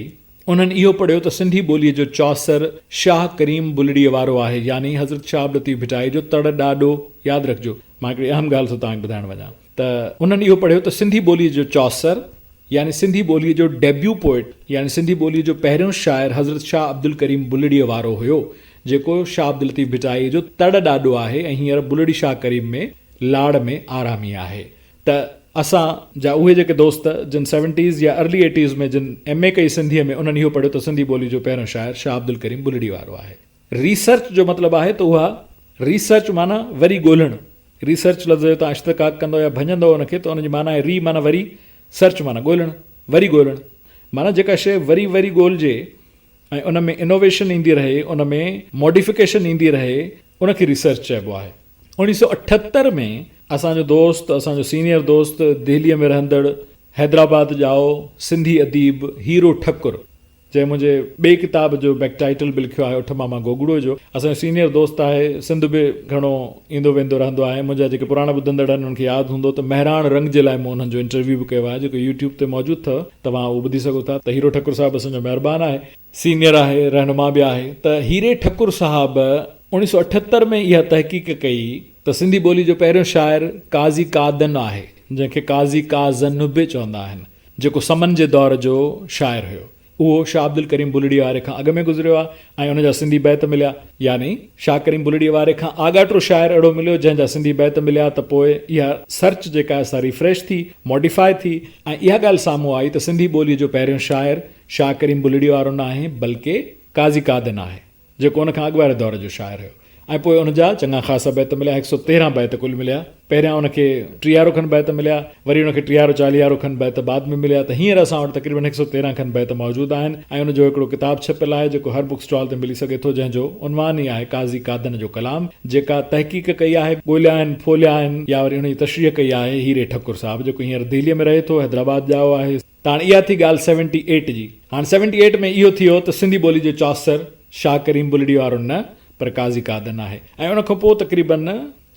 उन्हनि इहो पढ़ियो त सिंधी ॿोलीअ जो चौसर शाह करीम बुलड़ीअ वारो आहे, यानी हज़रत शाह अब्दुल लतीफ़ भिटाई जो तड़ ॾाढो। यादि रखिजो, मां हिकिड़ी अहम ॻाल्हि थो तव्हांखे ॿुधाइणु वञा त उन्हनि इहो पढ़ियो त सिंधी ॿोलीअ जो चौसर यानी सिंधी ॿोलीअ जो डेब्यू पोइट, यानी सिंधी ॿोलीअ जो पहिरियों शाइर हज़रत शाह अब्दुल करीम बुलड़ीअ वारो हुयो, जेको शाह अब्दुल लतीफ़ भिटाई जो तड़ ॾाढो आहे ऐं हींअर बुलड़ी शाह करीम में लाड़ में आरामी आहे। त असां जा उहे जेके दोस्त जिन 70s या अर्ली 80s में जिन MA कई सिंधीअ में, उन्हनि इहो पढ़ियो त सिंधी ॿोली जो पहिरियों शाइर शाह अब्दुल करीम बुलड़ी वारो आहे। रिसर्च जो मतिलबु आहे त उहा रिसर्च माना वरी ॻोल्हणु, रिसर्च लफ़्ज़ जो तव्हां इश्तिक़ाक़ कंदो या भञंदो उनखे त उनजी माना आहे री माना वरी, सर्च माना ॻोल्हणु, वरी ॻोल्हणु माना जेका शइ वरी वरी ॻोल्हिजे ऐं उन में इनोवेशन ईंदी रहे, उन में मॉडिफिकेशन ईंदी रहे, उनखे रिसर्च चइबो आहे। 1978 में असांजो दोस्त, असांजो सीनियर दोस्त, दिल्लीअ में रहंदड़ हैदराबाद जाओ सिंधी अदीब हीरो ठकुर, जंहिं मुंहिंजे ॿिए किताब जो बैक टाइटल बि लिखियो आहे उठ मामा गोगड़ो जो। असांजो सीनियर दोस्त आहे, सिंध बि घणो ईंदो वेंदो रहंदो आहे। मुंहिंजा जेके पुराणा ॿुधंदड़ आहिनि उन्हनि खे यादि हूंदो त महिराण रंग जे लाइ मूं हुननि जो इंटरव्यू बि कयो आहे, जेको यूट्यूब ते मौजूदु अथव, तव्हां उहो ॿुधी सघो था। त हीरो ठकुर साहिबु असांजो महिरबानी आहे, सीनियर आहे, रहनुमा बि आहे। त हीरे ठकुर साहिबु 1978 में इहा तहक़ीक़ कई त सिंधी ॿोली जो पहिरियों शाइर काज़ी कादन आहे, जंहिंखे काज़ी काज़न बि चवंदा आहिनि, जेको समन जे दौर जो शाइर हुयो। उहो शाह अब्दुल करीम बुलड़ी वारे खां अॻु में गुज़रियो आहे ऐं उनजा सिंधी बैत मिलिया, यानी शाह करीम बुलड़ी वारे खां आगाटो शाइर अहिड़ो मिलियो जंहिंजा सिंधी बैत मिलिया। त पोइ इहा सर्च जेका आहे सा रिफ्रेश थी, मॉडिफाई थी ऐं इहा ॻाल्हि साम्हूं आई त सिंधी ॿोलीअ जो पहिरियों शाइर शाह करीम बुलड़ी वारो न आहे, बल्कि काज़ी कादन आहे, जेको उन खां अॻु वारे दौर जो शाइर हुयो। ऐं पोइ उनजा चङा ख़ासा बैत मिलिया, 113 बैत कुल मिलिया। पहिरियां उनखे 30 खनि बैत मिलिया, वरी उनखे 30-40 खनि बैत बाद में मिलिया। त हींअर असां वटि तक़रीबन 113 खनि बैत मौजूदु आहिनि ऐं उनजो हिकिड़ो किताबु छपियलु आहे जेको हर बुक स्टॉल ते मिली सघे थो, जंहिंजो उनवान ई आहे काज़ी कादन जो कलाम, जेका तहक़ीक़ कई आहे, ॻोल्हिया आहिनि, फोलिया आहिनि, या वरी उनजी तशरीह कई आहे हीरे ठकुर साहिबु, जेको हींअर दिल्लीअ में रहे थो, हैदराबाद जा आहे। त हाणे इहा थी ॻाल्हि 78 जी। हाणे 78 में इहो थियो त सिंधी ॿोली जो चौसर शाह करीम बुलड़ी वारो न पर काज़ी कादन आहे। ऐं उन खां पोइ तक़रीबन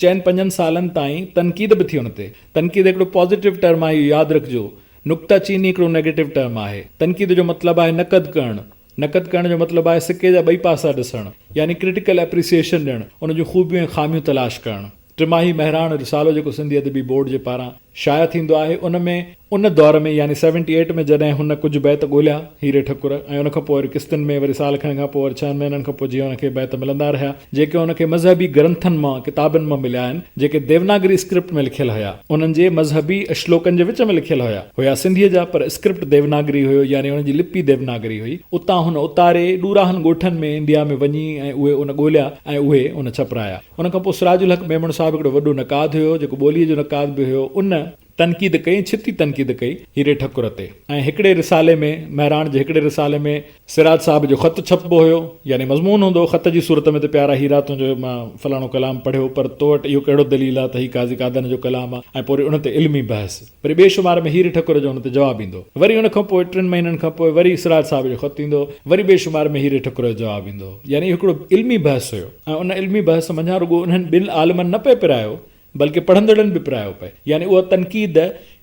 4-5 सालनि ताईं तनक़ीद बि थी हुन ते। तनक़ीद हिकिड़ो पॉज़िटिव टर्म आहे, इहो यादि रखिजो। नुक्ता चीनी हिकिड़ो नेगेटिव टर्म आहे। तनक़ीद जो मतिलबु आहे नक़द करणु। नक़द करण जो मतिलबु आहे सिके जा ॿई पासा ॾिसणु, यानी क्रिटिकल एप्रिसिएशन ॾियणु, उन जूं ख़ूबियूं ऐं ख़ामियूं तलाश करणु। टिमाही महिराण रिसालो जेको सिंधी अदबी बोर्ड जे पारां शाया थींदो आहे, उन में उन दौर में यानी 78 में जॾहिं हुन कुझु बैत ॻोल्हिया हीरे ठकुर, ऐं उन खां पोइ वरी किस्तनि में वरी साल खण खां पोइ वरी 6 महीननि खां पोइ जीअं हुनखे बैत मिलंदा रहिया, जेके हुनखे मज़हबी ग्रंथनि मां, किताबनि मां मिलिया आहिनि, जेके देवनागरी स्क्रिप्ट में लिखियल हुया। उन्हनि जे मज़हबी श्लोकनि जे विच में लिखियल हुया सिंधीअ जा, पर स्क्रिप्ट देवनागरी हुयो, यानी हुननि जी लिपि देवनागरी हुई। उतां हुन उतारे ॾूराहनि ॻोठनि में इंडिया में वञी ऐं उहे उन ॻोल्हिया ऐं उहे उन छपराया। उन खां पोइ सिराजुल हक़ मेमण साहिबु हिकिड़ो वॾो नक़ाद हुयो, जेको ॿोलीअ जो नक़ाद बि हुयो। उन तनक़ीद कई, छिती तनक़ीद कई हीरे ठकुर ते। ऐं हिकिड़े रिसाले में, महिराण जे हिकिड़े रिसाले में सिराज साहिब जो ख़त छपबो हुयो, यानी मज़मून हूंदो ख़त जी सूरत में, त प्यारा हीरा तुंहिंजो मां फलाणो कलाम पढ़ियो, पर तो वटि इहो कहिड़ो दलील आहे त ही काज़ी कादन जो कलाम आहे। ऐं पोइ उन ते इल्मी बहस, वरी ॿिए शुमार में हीरे ठकुर जो उन ते जवाबु ईंदो, वरी उन खां पोइ 3 महीननि खां पोइ वरी सिराज साहिब जो ख़त ईंदो, वरी ॿिए शुमार में हीरे ठकुर जो जवाबु ईंदो। यानी हिकिड़ो इल्मी बहस हुयो। ऐं उन इल्मी बहस मंझां रुॻो उन्हनि 2 आलिमनि न पिए पिरायो, बल्कि पढ़ंदड़नि बि पिरायो पए। यानी उहा तनक़ीद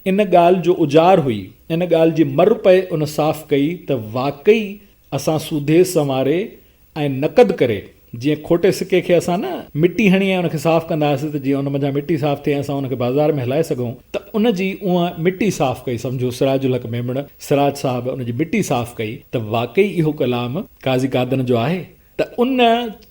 इन ॻाल्हि जो उजार हुई, इन ॻाल्हि जी मर पए उन साफ़ कई त वाक़ई असां सूधे संवारे ऐं नक़द करे, जीअं खोटे सिके खे असां न मिटी हणी ऐं उनखे साफ़ कंदा हुआसीं त जीअं उन मंझां मिटी साफ़ थिए, असां उनखे बाज़ार में हलाए सघूं, त उन जी उहा मिटी साफ़ कई। सम्झो सिराजुल हक़ मेमण सिराज साहिब उन जी मिटी साफ़ कई, त वाक़ई इहो कलाम काज़ी कादन जो आहे। त उन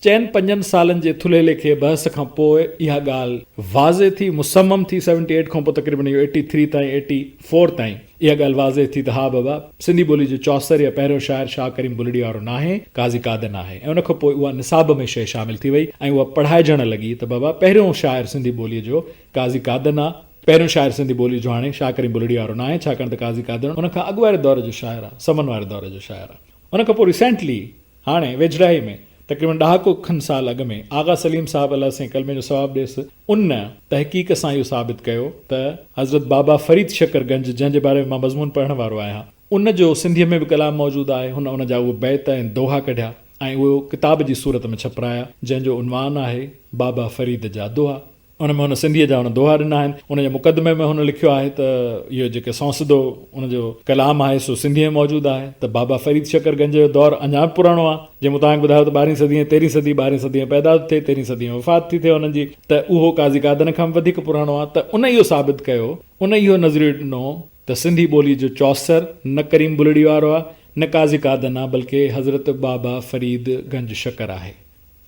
4-5 सालनि जे थुले लेखे बहस खां पोइ इहा ॻाल्हि वाज़े थी, मुसम्मम थी। 78 खां पोइ तक़रीबन इहो 83 ताईं 84 ताईं इहा ॻाल्हि वाज़े थी त हा बाबा, सिंधी ॿोली जो चौसर या पहिरियों शाइर शाह करीम बुलड़ी वारो न आहे, काज़ी कादन आहे। ऐं उन खां पोइ उहा निसाब में शइ शामिल थी वई ऐं उहा पढ़ाइजणु लॻी त बाबा पहिरियों शाइर सिंधी ॿोलीअ जो काज़ी कादन आहे। पहिरियों शाइर सिंधी ॿोली जो हाणे शाह करीम बुलड़ी वारो न आहे, छाकाणि त काज़ी कादन उन खां अॻु वारे दौर जो शाइर आहे, समन वारे दौर जो शाइर आहे। उन खां पोइ रिसेंटली हाणे वेझड़ाई में तक़रीबन 10 खनि साल अॻु में आगा सलीम साहिब अलाह साईं कलमे जो सवाबु ॾेसि, उन तहक़ीक़ सां इहो साबित कयो त हज़रत बाबा फरीद शकरगंज, जंहिंजे बारे में मां मज़मून पढ़ण वारो आहियां, उन जो सिंधीअ में बि कलाम मौजूदु आहे। हुन उन जा उहे बैत ऐं दोहा कढिया ऐं उहो किताब जी सूरत में छपराया, जंहिंजो उनवान आहे बाबा फरीद जा दोहा। उन में हुन सिंधीअ जा हुन दोहा ॾिना आहिनि। उन जे मुक़दमे में हुन लिखियो आहे त इहो जेके सौंसदो उनजो कलाम आहे सो सिंधीअ में मौजूदु आहे, त बाबा फरीद शकरगंज जो दौरु अञा बि पुराणो आहे। जीअं मूं तव्हांखे ॿुधायो त 12वीं सदी 13वीं सदी 12वीं सदी में पैदा थिए, 13वीं सदी में वफ़ात थी थिए हुननि जी, त उहो काज़ी कादन खां बि वधीक पुराणो आहे। त उन इहो साबित कयो, उन इहो नज़रियो ॾिनो त सिंधी ॿोली जो चौसर न करीम बुलड़ी वारो आहे, न काज़ी कादन आहे, बल्कि हज़रत बाबा फरीद गंज शकर आहे।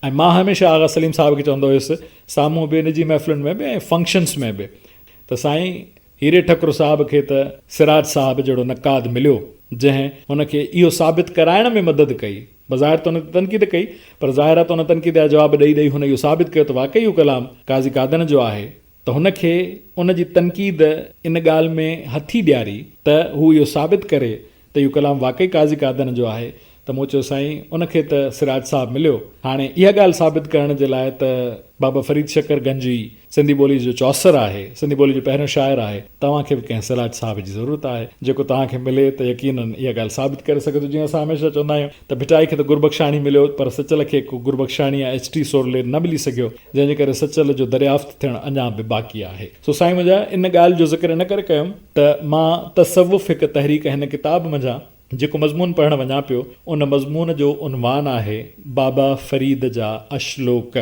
ऐं मां हमेशह आगा सलीम साहिब खे चवंदो हुयुसि, साम्हूं बि निजी महफ़िलुनि में बि ऐं फंक्शन्स में बि, त साईं हीरे ठकुर साहिब खे त सिराज साहिब जहिड़ो नक़ाद मिलियो, जंहिं हुनखे इहो साबित कराइण में मदद कई। बज़ाहिर त हुन तनक़ीद कई, पर ज़ाहिर त हुन तनक़ीद जा जवाब ॾेई हुन इहो साबित कयो त वाक़ई इहो कलाम काज़ी कादन जो आहे। त हुनखे उन जी तनक़ीद इन ॻाल्हि में हथी ॾियारी त हू इहो साबित करे त इहो कलाम वाक़ई काज़ी कादन जो आहे। त त मूं चयो साईं उनखे त सिराज साहब मिलियो। हाणे इहा ॻाल्हि साबित करण जे लाइ त बाबा फरीद शकर गंजी सिंधी ॿोली जो चौसर आहे, सिंधी ॿोली जो पहिरियों शाइर आहे, तव्हांखे बि कंहिं सिराज साहब जी ज़रूरत आहे जेको तव्हांखे मिले त यकीनन इहा ॻाल्हि साबित करे सघे थो। जीअं असां हमेशह चवंदा आहियूं त भिटाई खे त गुरबख्शाणी मिलियो पर सचल खे को गुरबख्शाणी या HT सोरले न मिली सघियो, जंहिंजे करे सचल जो दरियाफ़्त थियणु अञा बि बाक़ी आहे। सो साईं मुंहिंजा इन ॻाल्हि जो ज़िक्र इन करे कयुमि त मां तसव्वुफ़ हिकु तहरीक हिन किताब मंझां जेको मज़मून पढ़णु वञा पियो उन मज़मून जो उनवान आहे बाबा फरीद जा अशलोक।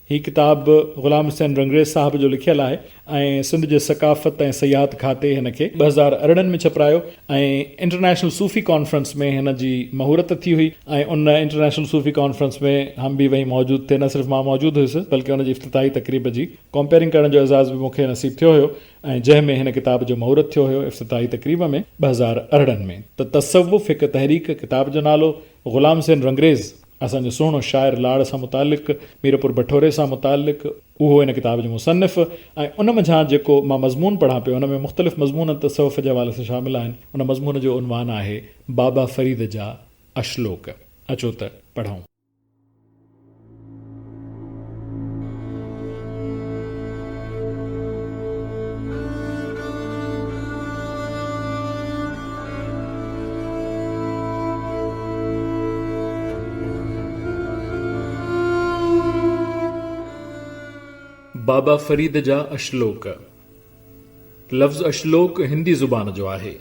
हीअ किताब ग़ुलाम हुसैन रंगरेज़ साहब जो लिखियलु आहे ऐं सिंध जे सकाफ़त ऐं सयाहत खाते हिन खे 2018 में छपरायो ऐं इंटरनेशनल सूफ़ी कॉन्फ्रेंस में हिन जी महूरत थी हुई ऐं उन इंटरनेशनल सूफ़ी कॉन्फ्रेंस में हम बि वही मौजूदु थे। न सिर्फ़ु मां मौजूदु हुयुसि बल्कि हुन जी इफ़्तिताही तक़रीब जी कॉम्पेयरिंग करण जो एज़ाज़ बि मूंखे नसीब थियो हुयो ऐं जंहिंमें हिन किताब जो महूरत थियो हुयो इफ़्तिताही तक़रीब में 2018 में। त तसव्वुफ़ हिकु तहरीक किताब जो नालो, ग़ुलाम हुसैन रंगरेज़ असांजो सुहिणो शाइर लाड़ सां मुतालिक़, मीरपुर भठोरे सां मुतालिक़, उहो हिन किताब जो मुसन्निफ़ ऐं उन मंझां जेको मां मज़मून पढ़ां पियो उन में मुख़्तलिफ़ मज़मून तसव्वुफ़ जे हवाले सां शामिल आहिनि। उन मज़मून जो उनवान आहे बाबा फरीद जा अशलोक। अचो त पढ़ूं। बाबा फरीद जा अशलोक। लफ़्ज़ अशलोक हिंदी ज़ुबान जो आहे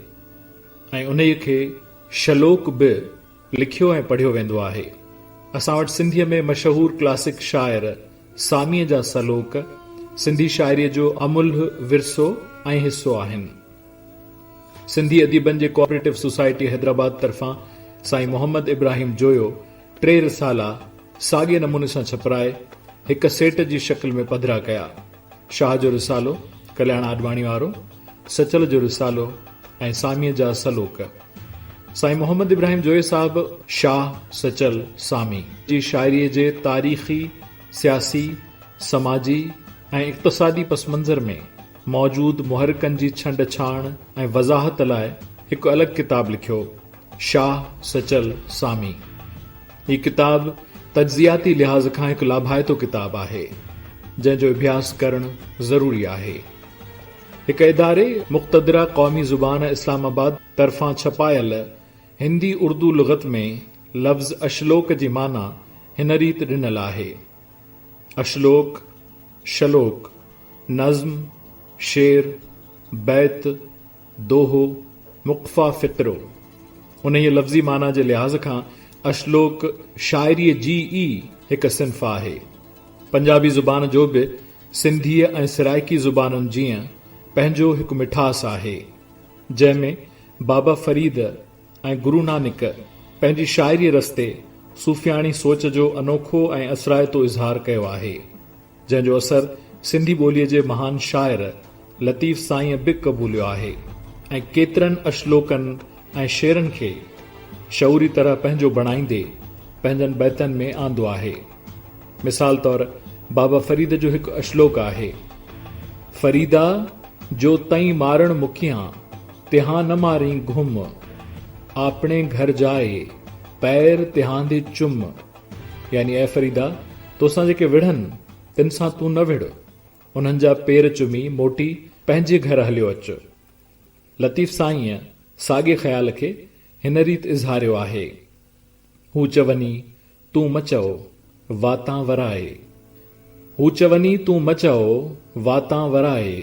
ऐं उन खे शलोक बि लिखियो ऐं पढ़ियो वेंदो आहे। असां वटि सिंधीअ में मशहूर क्लासिक शाइर सामीअ जा सलोक सिंधी शाइरीअ जो अमुल्ह विरसो ऐं हिस्सो आहिनि। सिंधी अदीबनि जे कोऑपरेटिव सोसाइटी हैदराबाद तरफ़ां साईं मोहम्मद इब्राहिम जोयो 3 रिसाला साॻिए नमूने सां छपराए हिक सेट जी शक्ल में पधरा कया। शाह जो रिसालो, कल्याण आडवाणी वारो, सचल जो रिसालो ऐं सामीअ जा सलोक। साईं मोहम्मद इब्राहिम जोए साहब शाह, सचल, सामी जी शाइरीअ जे तारीख़ी, सियासी, समाजी ऐं इक़्तिसादी पस मंज़र में मौजूद मुहरकनि जी छंड छाण ऐं वज़ाहत लाइ हिकु अलॻि किताब लिखियो, शाह, सचल, सामी। हीअ किताब तज्ज़ियाती लिहाज़ खां हिकु लाभाइतो किताब आहे जंहिंजो अभ्यास करणु ज़रूरी आहे। हिकु इदारे मुक़्तदिरा क़ौमी ज़ुबान इस्लामाबाद तरफ़ां छपायल हिंदी उर्दू लुग़त में लफ़्ज़ अशलोक जी माना हिन रीति ॾिनल आहे: अशलोक, शलोक, नज़्म, शेर, बैत, दोहो, मुक़फ़ा फ़ित्रो। उन ई लफ़्ज़ी माना जे लिहाज़ खां अशलोक शाइरीअ जी ई हिकु सिन्फ़ आहे। पंजाबी ज़ुबान जो बि सिंधीअ ऐं सराइकी ज़ुबानुनि जीअं पंहिंजो हिकु मिठास आहे, जंहिंमें बाबा फरीद ऐं गुरु नानक पंहिंजी शाइरीअ रस्ते सूफ़ियाणी सोच जो अनोखो ऐं असराइतो इज़हार कयो आहे, जंहिंजो असर सिंधी ॿोलीअ जे महान शाइर लतीफ़ साईं बि क़बूलियो आहे ऐं केतिरनि अशलोकनि ऐं शेरनि खे शऊरी तरह पंहिंजो बणाईंदे पंहिंजनि बैतनि में आंदो आहे। मिसाल तौर बाबा फरीद जो हिकु अशलोक आहे: फरीदा जो तई मारण मुखियां तिहां न मारी घुम, आपणे घर जाए पैर तिहांदे चुम। यानी ऐ फरीदा, तोसां जेके विढ़नि तिन सां तूं न विढ़, उन्हनि जा पेर चुमी मोटी पंहिंजे घर हलियो अच। लतीफ़ साईं साॻे ख़्याल खे हिन रीति इज़हारियो आहे: हू चवनी तूं मचओ वातां वराए, हू चवनी तूं मचओ वातां वराए,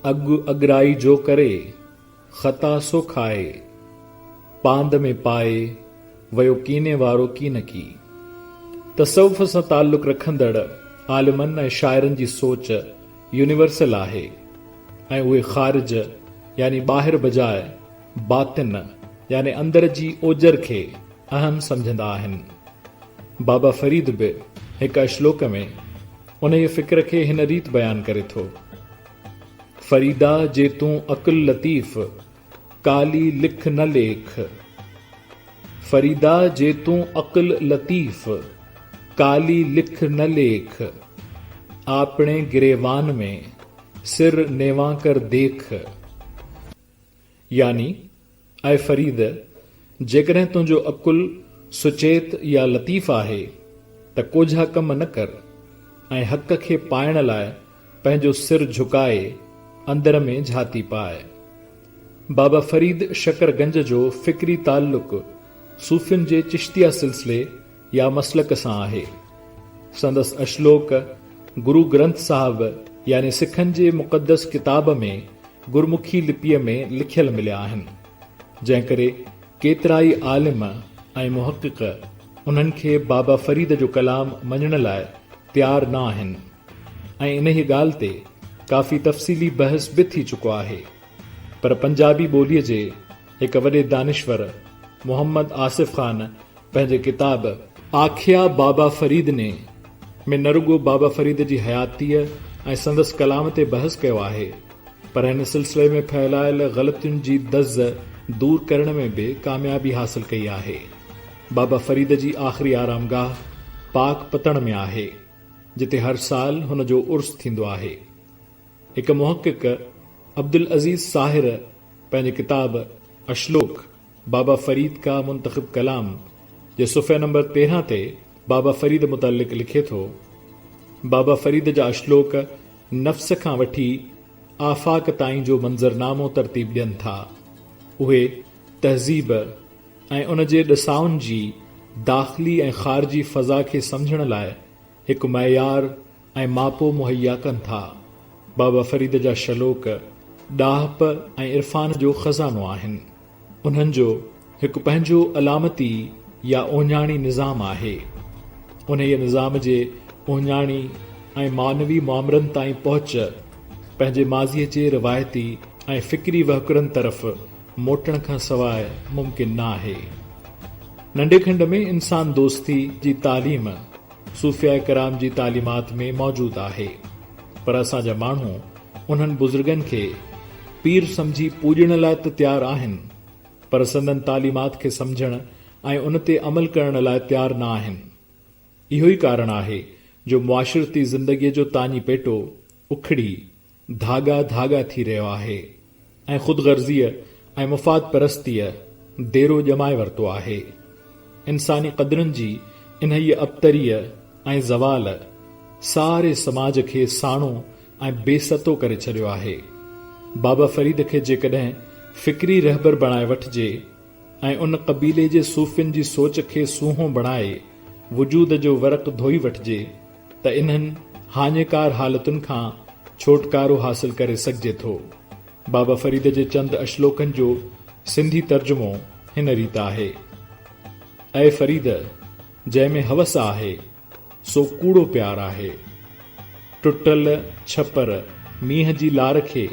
अॻु अॻराई जो करे ख़ता सो खाए, पांद में पाए वयो कीने वारो कीन की। तसव्वुफ़ सां ताल्लुक़ रखंदड़ आलिमनि ऐं शाइरनि जी सोच यूनिवर्सल आहे ऐं उहे ख़ारिज यानी ॿाहिरि बजाए बातिन यानी अंदर जी ओजर खे अहम समझंदा आहिनि। बाबा फरीद बि हिकु अशलोक में उन जी फ़िक्र खे हिन रीति बयानु करे थो: फरीदा जे तूं अक़ुल लतीफ़ काली लिख न लेख, फरीदा जे तूं अक़ुल लतीफ़ काली लिख न लेख, आपणे गिरेवान में सिर नेवा कर देख। यानी ऐ फरीद, जेकॾहिं तुंहिंजो अकुल सुचेत या लतीफ़ आहे त कोझा कम न कर ऐं हक़ खे पाइण लाइ पंहिंजो सिर झुकाए अंदर में झाती पाए। बाबा फरीद शकरगंज जो फ़िक्री ताल्लुक़ सूफ़ियुनि जे चिश्तिया सिलसिले या मसलक सां आहे। संदसि अशलोक गुरु ग्रंथ साहिब यानी सिखनि जे मुक़दस किताब में गुरमुखी लिपीअ में लिखियल मिलिया आहिनि, जंहिं करे केतिरा ई आलिम ऐं मुहक़िक़ उन्हनि खे बाबा फरीद जो कलाम मञण लाइ तयार न आहिनि ऐं इन ई ॻाल्हि ते काफ़ी तफ़सीली बहस बि थी चुको आहे। पर पंजाबी ॿोलीअ जे हिकु वॾे दानिश्वर मोहम्मद आसिफ ख़ान पंहिंजे किताब आखिया बाबा फरीद ने में न रुगो बाबा फरीद जी हयातीअ ऐं संदसि कलाम ते बहस कयो आहे, पर हिन सिलसिले में फैलायल ग़लतियुनि जी दज़ दूर करण में बि कामयाबी हासिल कई आहे। बाबा फरीद जी आख़िरी आरामगाह पाक पतण में आहे, जिते हर साल हुन जो उर्स थींदो आहे। हिकु मुहक़िक़ अब्दुल अज़ीज़ साहिर पंहिंजे किताब अशलोक बाबा फरीद का मुंतखब कलाम जे सुफ़े नंबर 13 ते बाबा फरीद मुतल्लिक़ लिखे थो, बाबा फरीद जा अशलोक नफ़्स खां वठी आफ़ाक़ ताईं जो मंज़रनामो तरतीब ॾियनि था। उहे तहज़ीब ऐं उन जे ॾिसाउनि जी दाख़िली ऐं ख़ारिजी फ़ज़ा खे सम्झण लाइ हिकु मयार ऐं मापो मुहैया कनि था। बाबा फरीद जा शलोक ॾाहप ऐं इरफ़ान जो ख़ज़ानो आहिनि। उन्हनि जो हिकु पंहिंजो अलामती या ओञाणी निज़ाम आहे। उन ई निज़ाम जे ओञाणी ऐं मानवी मामरनि ताईं पहुच पंहिंजे माज़ीअ जे रिवायती ऐं फ़िक्री वहकुरनि तरफ़ मोटण खां सवाइ मुमकिन न आहे। नंढे खंड में इंसान दोस्ती जी तालीम सूफ़िया कराम जी तालीमात में मौजूद आहे, पर असांजा माण्हू उन्हनि बुज़ुर्गनि खे पीर सम्झी पूॼण लाइ त तयार आहिनि, पर संदन तालीमात खे सम्झण ऐं उन ते अमल करण लाइ तयार न आहिनि। इहो ई कारण आहे जो मुआशिरती ज़िंदगीअ जो तानी पेटो उखड़ी धागा धागा थी रहियो आहे ऐं ख़ुदगर्ज़ीअ ऐं मुफ़ाद परस्तीअ देरो ॼमाए वरितो आहे। इंसानी क़दरुनि जी इन ई अबतरीअ ऐं ज़वाल सारे समाज खे साणो ऐं बेसतो करे छॾियो आहे। बाबा फरीद खे जेकॾहिं फ़िक्री रहबर बणाए वठिजे ऐं उन क़बीले जे सूफ़ियुनि जी सोच खे सूंहों बणाए वजूद जो वरक़ धोई वठिजे त इन्हनि हाञेकार हालतुनि खां छोटकारो हासिल करे सघिजे थो। बाबा फरीद जे चंद अशलोकनि जो सिंधी तर्जुमो हिन रीति आहे। ऐं फरीद जंहिंमें हवस आहे सो कूड़ो प्यार आहे। टुटल छपर मींहं जी लार खे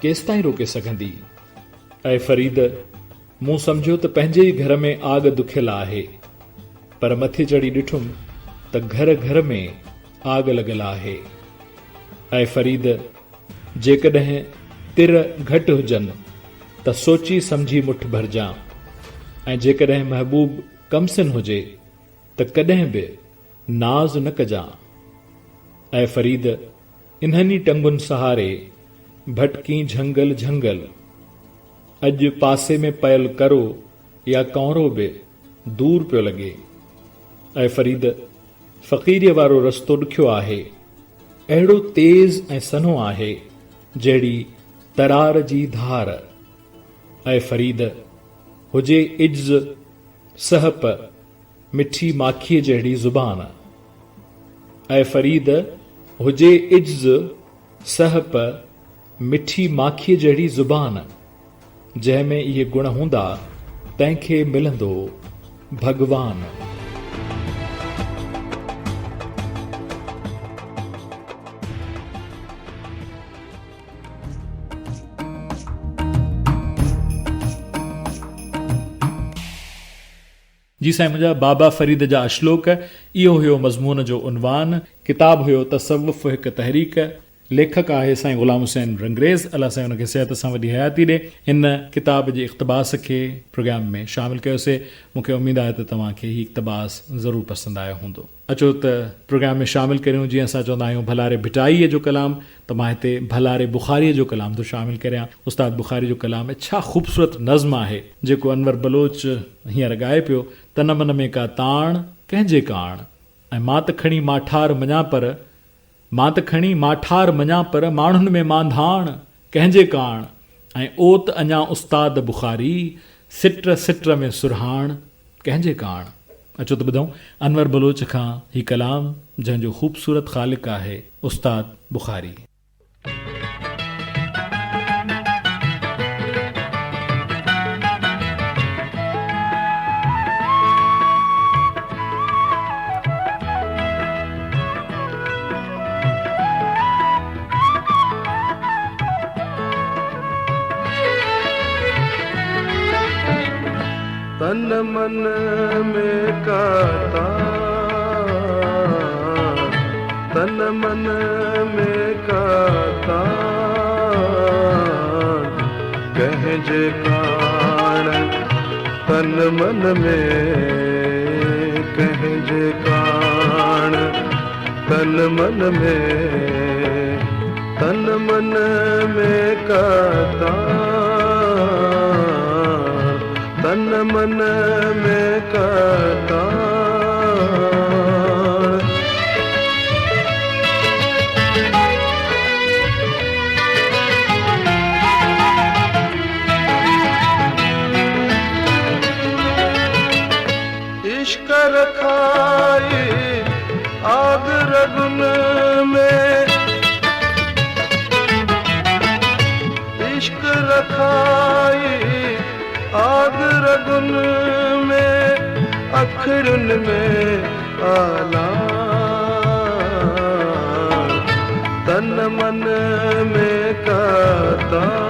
केसिताईं रोके सघंदी। ऐं फरीद मूं सम्झियो त पंहिंजे ई घर में आग दुखियल आहे, पर मथे चढ़ी ॾिठुमि त घर घर में आग लॻल आहे। ऐं फरीद जेकॾहिं तिर घटि हुजनि त सोची सम्झी मुठ भरजां, ऐं जेकॾहिं महबूब कमसिन हुजे त कॾहिं बि नाज़ न कजां। ऐं फरीद इन्हनि टंगुनि सहारे भटकी झंगल झंगल, अॼु पासे में पयल करो या कौरो बि दूर पियो लॻे। ऐं फरीद फ़क़ीरीअ वारो रस्तो ॾुखियो आहे, अहिड़ो तेज़ ऐं सनो आहे जहिड़ी तरार जी धार। ऐं फरीद हुजे इज्ज़ सहप मिठी माखीअ जहिड़ी ज़ुबान। ऐं फरीद हुजे इज्ज़ सहप मिठी माखीअ जहिड़ी ज़ुबान, जंहिंमें इहे गुण हूंदा तंहिंखे मिलंदो भॻवान। जी साईं, मुंहिंजा बाबा फरीद जा अशलोक, इहो हुयो मज़मून जो उनवान। किताब हुयो तसव्वुफ़ हिकु तहरीक, लेखक आहे साईं ग़ुलाम हुसैन रंगरेज़। अलाह साईं हुनखे सिहत सां वॾी हयाती ॾे। इन किताब जे इक़्तिबास खे प्रोग्राम में शामिल कयोसीं। मूंखे उमेदु आहे त तव्हांखे हीउ इक़्तिबास ज़रूरु पसंदि आयो हूंदो। अचो त प्रोग्राम में शामिल करियूं। जीअं असां चवंदा आहियूं भलारे भिटाईअ जो कलाम, त मां हिते भलारे बुखारीअ जो कलाम थो शामिल करियां। उस्ताद बुखारी जो कलाम आहे, छा ख़ूबसूरत नज़्म आहे जेको अनवर बलोच हींअर ॻाए पियो। तन मन में का ताण कंहिंजे काण, ऐं मां त खणी माठार मञा पर, मां त खणी माठार मञा पर माण्हुनि में मांधाण कंहिंजे काण, ऐं ओत अञा उस्ताद बुखारी सिट सिट में सुरहाण कंहिंजे काण। अचो त ॿुधूं अनवर बलोच खां हीउ कलाम जंहिंजो ख़ूबसूरत ख़ालिक़ आहे उस्ताद बुखारी। तन मन में का तार, तन मन में का तार कहजे काण, तन मन में कहजे काण, तन मन में, तन मन में का तार, तन मन में का ताण। इश्क रखाई आग रगुन में, इश्क रखाई आग रगुन में, अखरुन में आला, तन मन में का ताण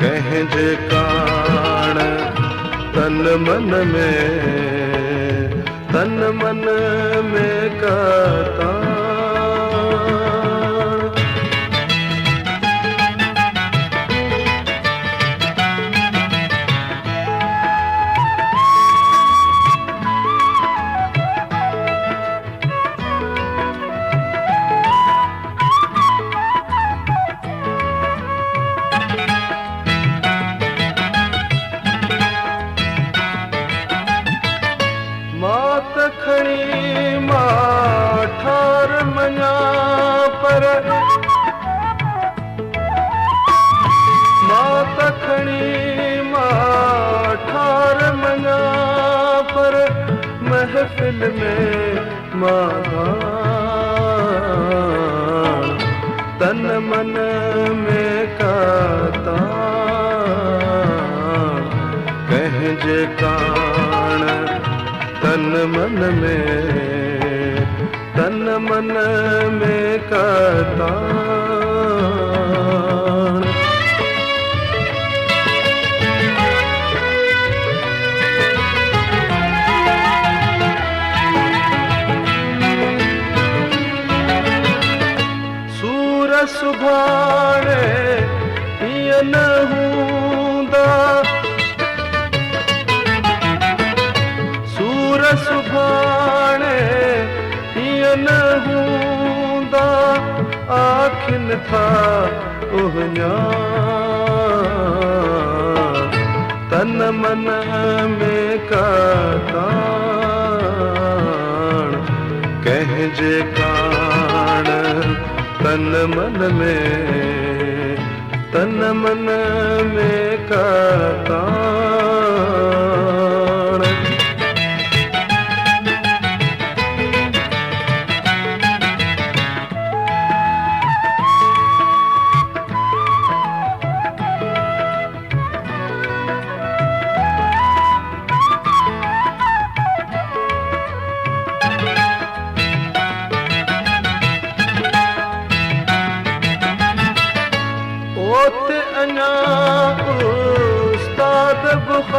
कहजे काण, तन मन में, तन मन में का ताण। मात खणी माठार मञा पर, मात खणी माठार मञा पर, महफिल में माधान, तन मन में का ताण कहजे काण, तन मन में, तन मन में का ताण। सूर सुभाणे हीअं न हूंदा, सूर सुभाणे हीअं न हूंदा, आखिन था ओहञा, तन मन में का ताण कहजे काण, तन मन में, तन मन में का ताण। ओत अञा उस्ताद बुखारी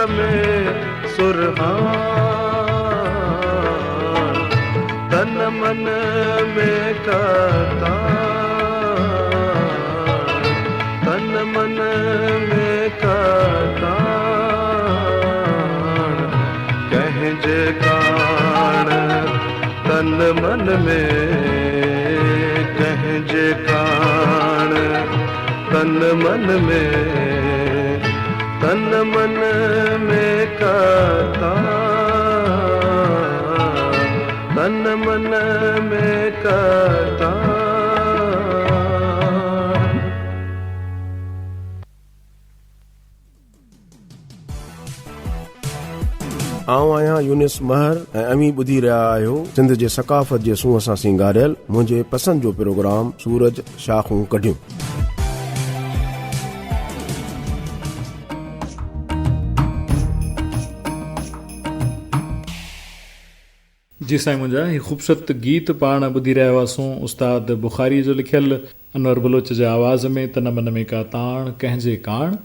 में सुरहान तन मन में कतान तन मन में कतान कह जे कान तन मन में कह जे कान तन मन में तन मन में कतान तन मन में कतान। आऊं आहियां यूनिस महर ऐं अमी ॿुधी रहिया आहियो सिंध जे सकाफ़त जे सूंहं सां सिंगारियल मुंहिंजे पसंदि जो प्रोग्राम सूरज शाखूं कढियूं। जी साईं मुंहिंजा ही ख़ूबसूरत गीत पाण ॿुधी रहिया हुआसीं उस्ताद बुखारी जो लिखियल अनवर बलोच जे आवाज़ में तन मन में का ताण कंहिंजे काण।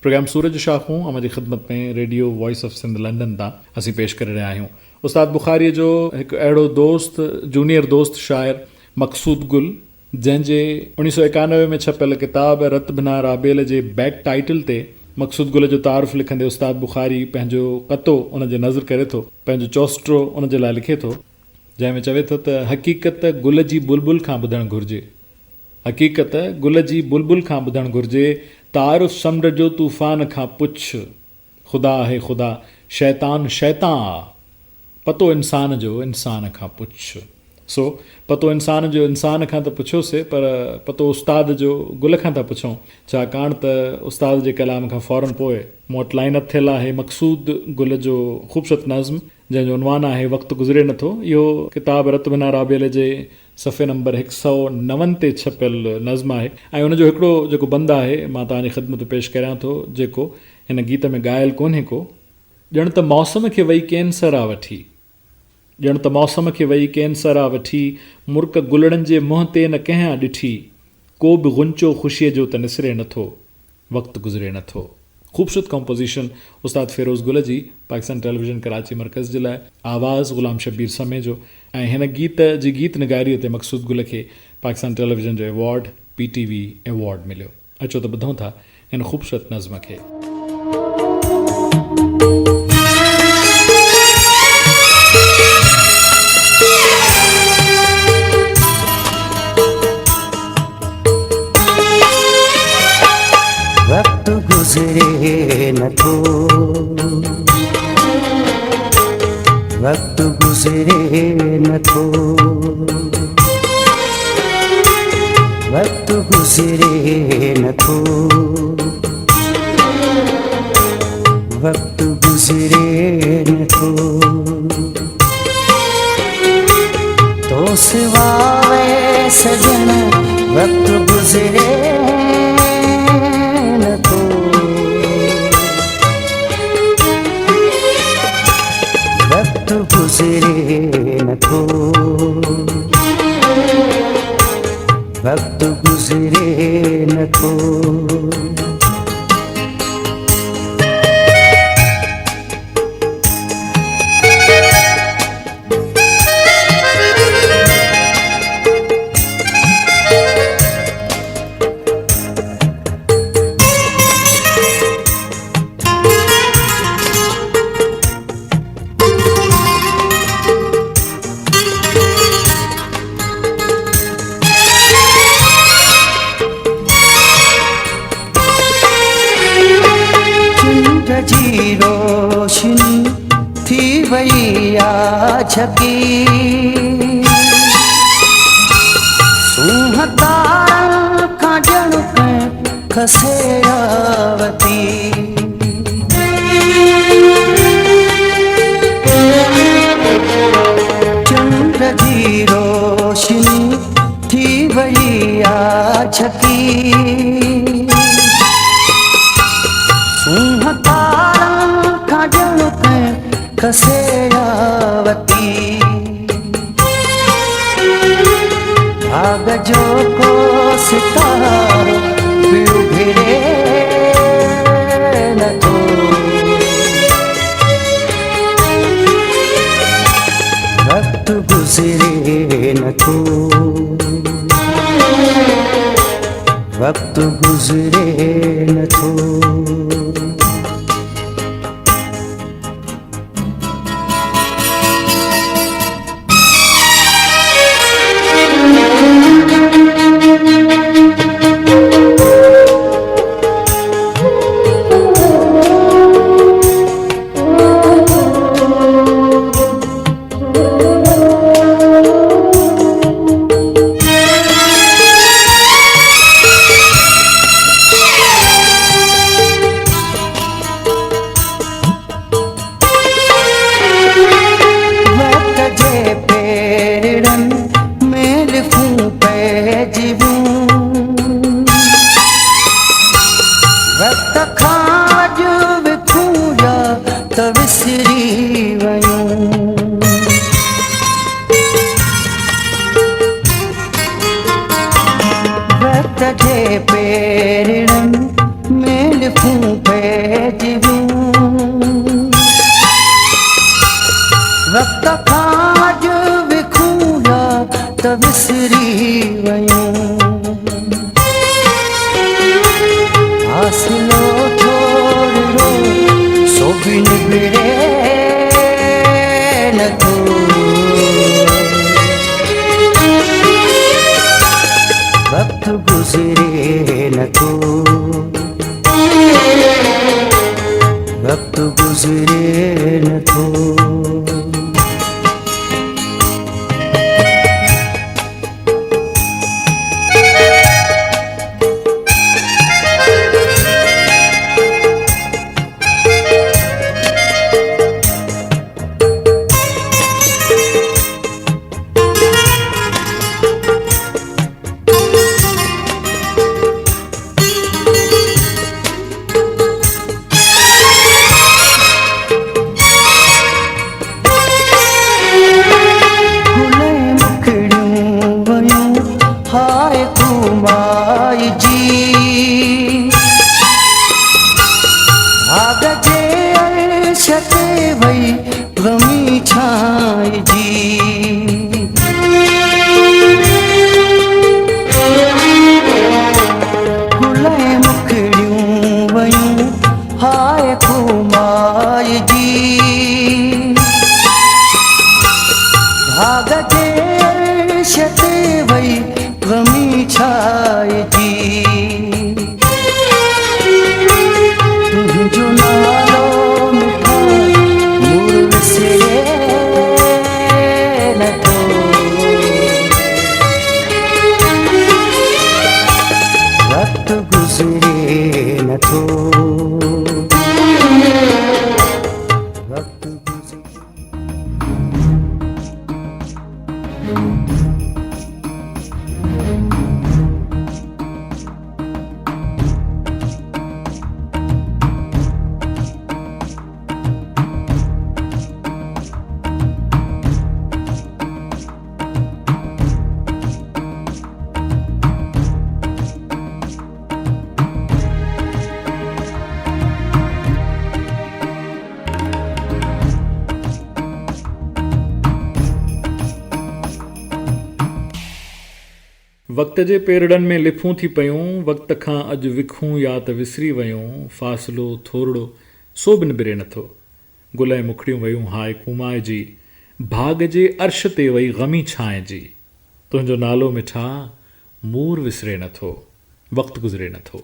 प्रोग्राम सूरज शाखूं अमां जी ख़िदमत में radio voice of Sindh London तां असीं पेश करे रहिया आहियूं। उस्ताद बुखारीअ जो हिकु अहिड़ो दोस्त जूनियर दोस्त शाइर मक़सूद गुल जंहिंजे 1991 में छपियल किताब रत बिना राबेल जे बैक टाइटल ते मक़सूद गुल जो तारुफ़ लिखंदे उस्ताद बुखारी पंहिंजो कतो उन जे नज़र करे थो, पंहिंजो चौस्ट्रो उन जे लाइ लिखे थो, जंहिंमें चवे थो त हक़ीक़त गुल जी बुलबुल खां ॿुधणु घुरिजे, हक़ीक़त गुल जी बुलबुल खां ॿुधणु घुरिजे, तारुफ़ समुंड जो तूफ़ान खां पुछ, ख़ुदा आहे ख़ुदा शैतान शैतान आ, पतो इंसान जो इंसान खां पुछ। सो पतो इंसान जो इंसान खां त पुछियोसीं, पर पतो उस्ताद जो गुल खां था पुछूं, छाकाणि त उस्ताद जे कलाम खां फ़ौरन पोइ मूं वटि लाइन अप थियल आहे मक़सूद गुल जो ख़ूबसूरत नज़्म जंहिंजो उनवान आहे वक़्तु गुज़रे नथो। इहो किताब रत बिना राबेल जे सफ़े नंबर 109 ते छपियल नज़्म आहे ऐं उनजो हिकिड़ो जेको बंदु आहे मां तव्हांजी ख़िदमत पेश करियां थो, जेको हिन गीत में ॻायल कोन्हे को। ॼण त मौसम खे वई कैंसर आ वठी, ॼण त मौसम खे वई कैंसर आ वठी, मुर्क गुलड़नि जे मुंहं ते न कंहिं ॾिठी, को बि गुंचो ख़ुशीअ जो त निसरे नथो, वक़्तु गुज़रे नथो। ख़ूबसूरत कंपोज़िशन उस्ताद फ़िरोज़ गुल जी, पाकिस्तान टेलीविज़न कराची मरकज़ जे लाइ, आवाज़ ग़ुलाम शब्बीर समय जो, ऐं हिन गीत जी गीत निगारीअ ते मक़सूद गुल खे पाकिस्तान टेलीविज़न जो एवॉर्ड PTV एवॉर्ड मिलियो। अचो त ॿुधूं था हिन ख़ूबसूरत नज़्म खे। वक्त गुजरे न तो, वक्त गुजरे न तो, वक्त गुजरे न तो, वक्त गुजरे न तो सिवाए सजन वक्त गुजरे वक्त गुजरे न तो, वक्त गुजरे न तो। छकी सूंह तारनि खां ॼण खसे आवती, चंड जी रोशनी थी वई आ छकी, सूंह तारनि खां ॼण खसे आवती, भाग जो को सितारो पियो भिड़े न तो, गुज़रे न थो वक्त गुज़रे न थो वक़्त जे पेरड़नि में लिफूं थी पयूं वक़्त खां अॼु विखूं या त विसरी वयूं फ़ासिलो थोरड़ो सो बि निबिरे नथो गुल ऐं मुखड़ियूं वयूं हाय कुमाए जी भाग जे अर्श ते वई ग़मी छांइ जी तुंहिंजो नालो मिठा मूर विसरे नथो वक़्तु गुज़रे नथो।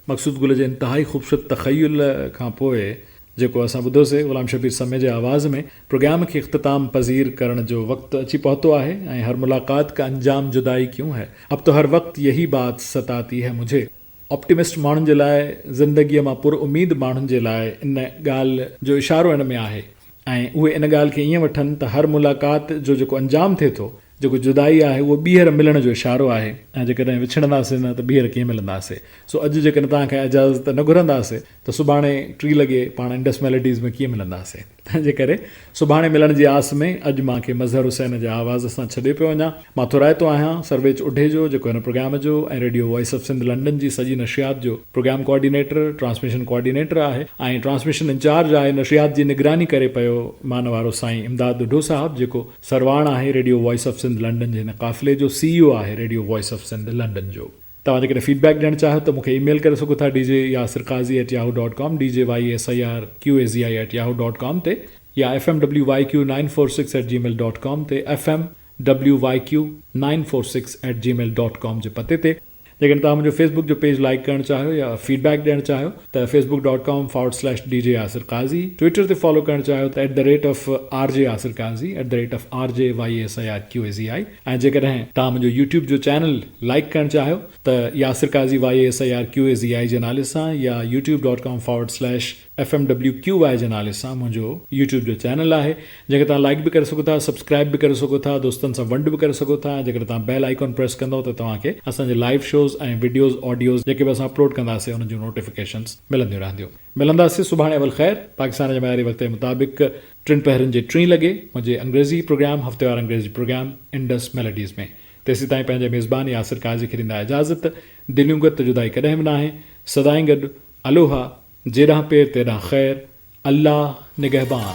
मक़सूद गुल जे इंतिहाई ख़ूबसूरत तख़य्युल खां पोइ जेको असां ॿुधोसीं ग़ुलाम शबीर समय जे आवाज़ में प्रोग्राम के इख्तिताम पज़ीर करण जो वक़्तु अची पहुतो आहे ऐं हर मुलाकात का अंजाम जुदाई क्यों है अब तो हर वक्त यही बात सताती है मुझे। ऑप्टिमिस्ट माण्हुनि जे लाइ ज़िंदगीअ मां पुर उमीद माण्हुनि जे लाइ इन ॻाल्हि जो इशारो इन में आहे ऐं उहे इन ॻाल्हि खे ईअं वठनि त हर मुलाक़ात जो जेको अंजाम थिए थो जेको जुदाई आहे उहो ॿीहर मिलण जो इशारो आहे ऐं जेकॾहिं विछड़ंदासीं न त ॿीहर कीअं मिलंदासीं। सो अॼु जेकॾहिं तव्हांखे इजाज़त न घुरंदासीं त सुभाणे 3 लॻे पाण इंडस मेलोडीज़ में कीअं मिलंदासीं। तंहिंजे करे सुभाणे मिलण जी आस में अॼु मूंखे मज़हर हुसैन जे आवाज़ सां छॾे पियो वञा। मां थोराइतो आहियां सर्वेच उढे जो, जेको हिन प्रोग्राम जो ऐं radio voice of Sindh London जी सॼी नशियात जो प्रोग्राम कोऑर्डिनेटर, ट्रांसमिशन कोऑर्डिनेटर आहे ऐं ट्रांसमिशन इंचार्ज आहे। नशियात जी निगरानी करे पियो मान वारो साईं इमदाद ॾुढो साहब, जेको सरवाण आहे radio voice of Sindh London जे हिन काफ़िले जो CEO आहे radio voice of Sindh London जो। तव्हां जेकॾहिं फीडबैक ॾियणु चाहियो त मूंखे ईमेल करे सघो था djyasirkazi@yahoo.com, djyasirkazi@yahoo.com ते, या fmwyq946@gmail.com ते, fmwyq946@gmail.com जे पते ते। जेकॾहिं तव्हां मुंहिंजो फेसबुक जो पेज लाइक करणु चाहियो या फीडबैक ॾियणु चाहियो त facebook.com/DJ Yasir Qazi, ट्विटर ते फॉलो करणु चाहियो त @RJ Yasir Qazi, @RJYASIRQAZI, ऐं जेकॾहिं तव्हां मुंहिंजो यूट्यूब जो चैनल लाइक करणु चाहियो त यासिर काज़ी YASIRQAZI जे नाले सां, या youtube.com/FMWQY जे नाले सां मुंहिंजो यूट्यूब जो चैनल आहे, जंहिंखे तव्हां लाइक बि करे सघो था, सब्सक्राइब बि करे सघो था, दोस्तनि सां वंड बि करे सघो था। जेकॾहिं तव्हां बेल आइकॉन प्रेस कंदव त तव्हांखे असांजे लाइव शोज़ ऐं वीडियोज़ ऑडियोज़ जेके बि असां अपलोड कंदासीं उन जूं नोटिफिकेशन्स मिलंदियूं रहंदियूं। मिलंदासीं सुभाणे अवल ख़ैर पाकिस्तान जे मयारी वक़्त जे मुताबिक़ 3 पहिरनि जे 3 लॻे मुंहिंजे अंग्रेज़ी प्रोग्राम, हफ़्तेवार अंग्रेज़ी प्रोग्राम इंडस मेलोडीज़ में। तेसीं ताईं पंहिंजे मेज़बान यासिर काज़ी खे ॾींदा इजाज़त। दिलियूं गॾु जुदाई कॾहिं बि न आहे, सदाईं गॾु अलोहा, जेॾां पेर तेॾां ख़ैर, अल्लाह निगहबान।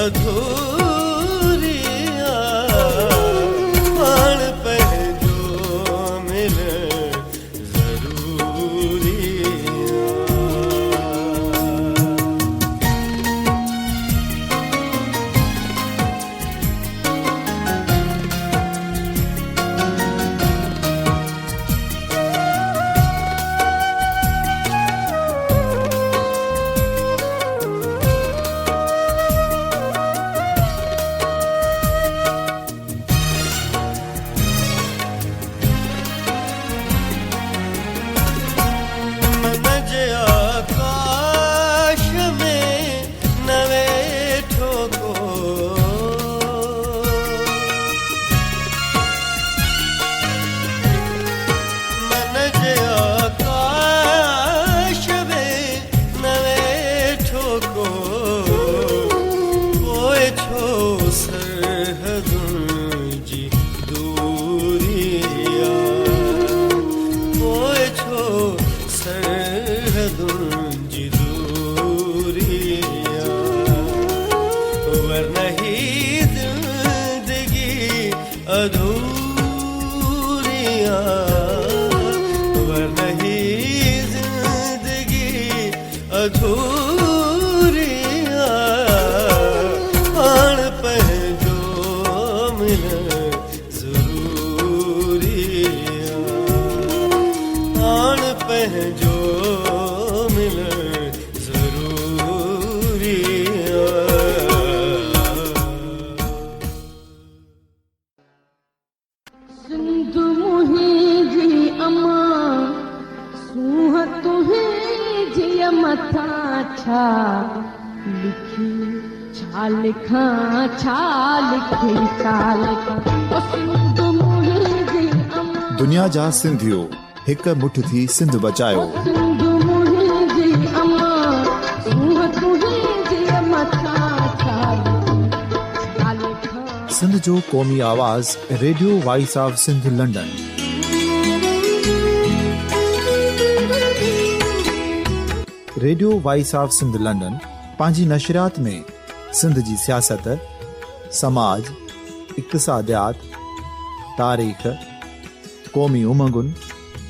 अधूरी अधूरियां वरही जिंदगी अधूरियां पाण पंहिंजो मिलन ज़रूरियां पाण पंहिंजो मिलन ज़रूरियां सिंध मुंहिंजी अमा सूंह तुंहिंजी मथां छा लिखी छा लिखां छा लिखी छा लिखां ओ सिंध मुंहिंजी अमा दुनिया जा सिंधियो हिक मुठ थी सिंध बचायो सिंध मुंहिंजी अमा सूंह तुंहिंजी मथां छा लिखी छा लिखां सिंध जो क़ौमी आवाज़ radio voice of Sindh London. Radio voice of Sindh London पंहिंजी नशरियात में सिंध जी सियासत, समाज, इक़्तिसादियात, तारीख़, क़ौमी उमंगुनि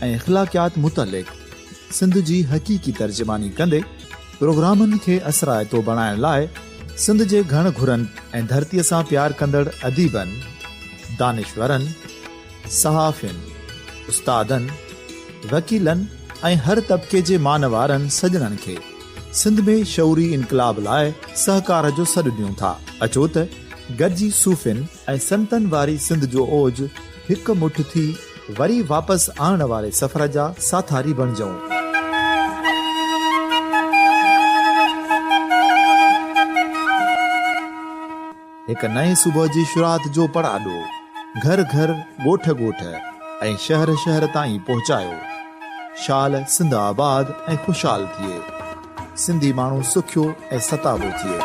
ऐं इख़्लाक़ियात मुतलिक़ सिंध जी हक़ीक़ी तर्जुमानी कंदे प्रोग्रामनि खे असराइतो बणाइण लाइ सिंध जे घण घुरनि ऐं धरतीअ सां प्यार कंदड़ अदीबनि, दानिशवरनि, सहाफ़ियुनि, उस्तादनि, वकीलनि ऐं हर तबिके जे मानवारनि सजणनि खे सिंध में शऊरी इनक़लाब लाइ सहकार जो सॾु ॾियूं था। अचो त गॾिजी सूफ़ियुनि ऐं संतनि वारी सिंध जो ओज हिक मुठ थी वरी वापसि आणण वारे सफ़र जा साथारी बणिजऊं। हिक नए सुबुह जी शुरूआत जो पड़ाॾो घर घर ॻोठ ॻोठ ऐं शहर शहर ताईं पहुचायो। शाल सिंध आबाद ऐं ख़ुशहाल थिए, सिंधी माण्हू सुखियो ऐं सताबो थिए।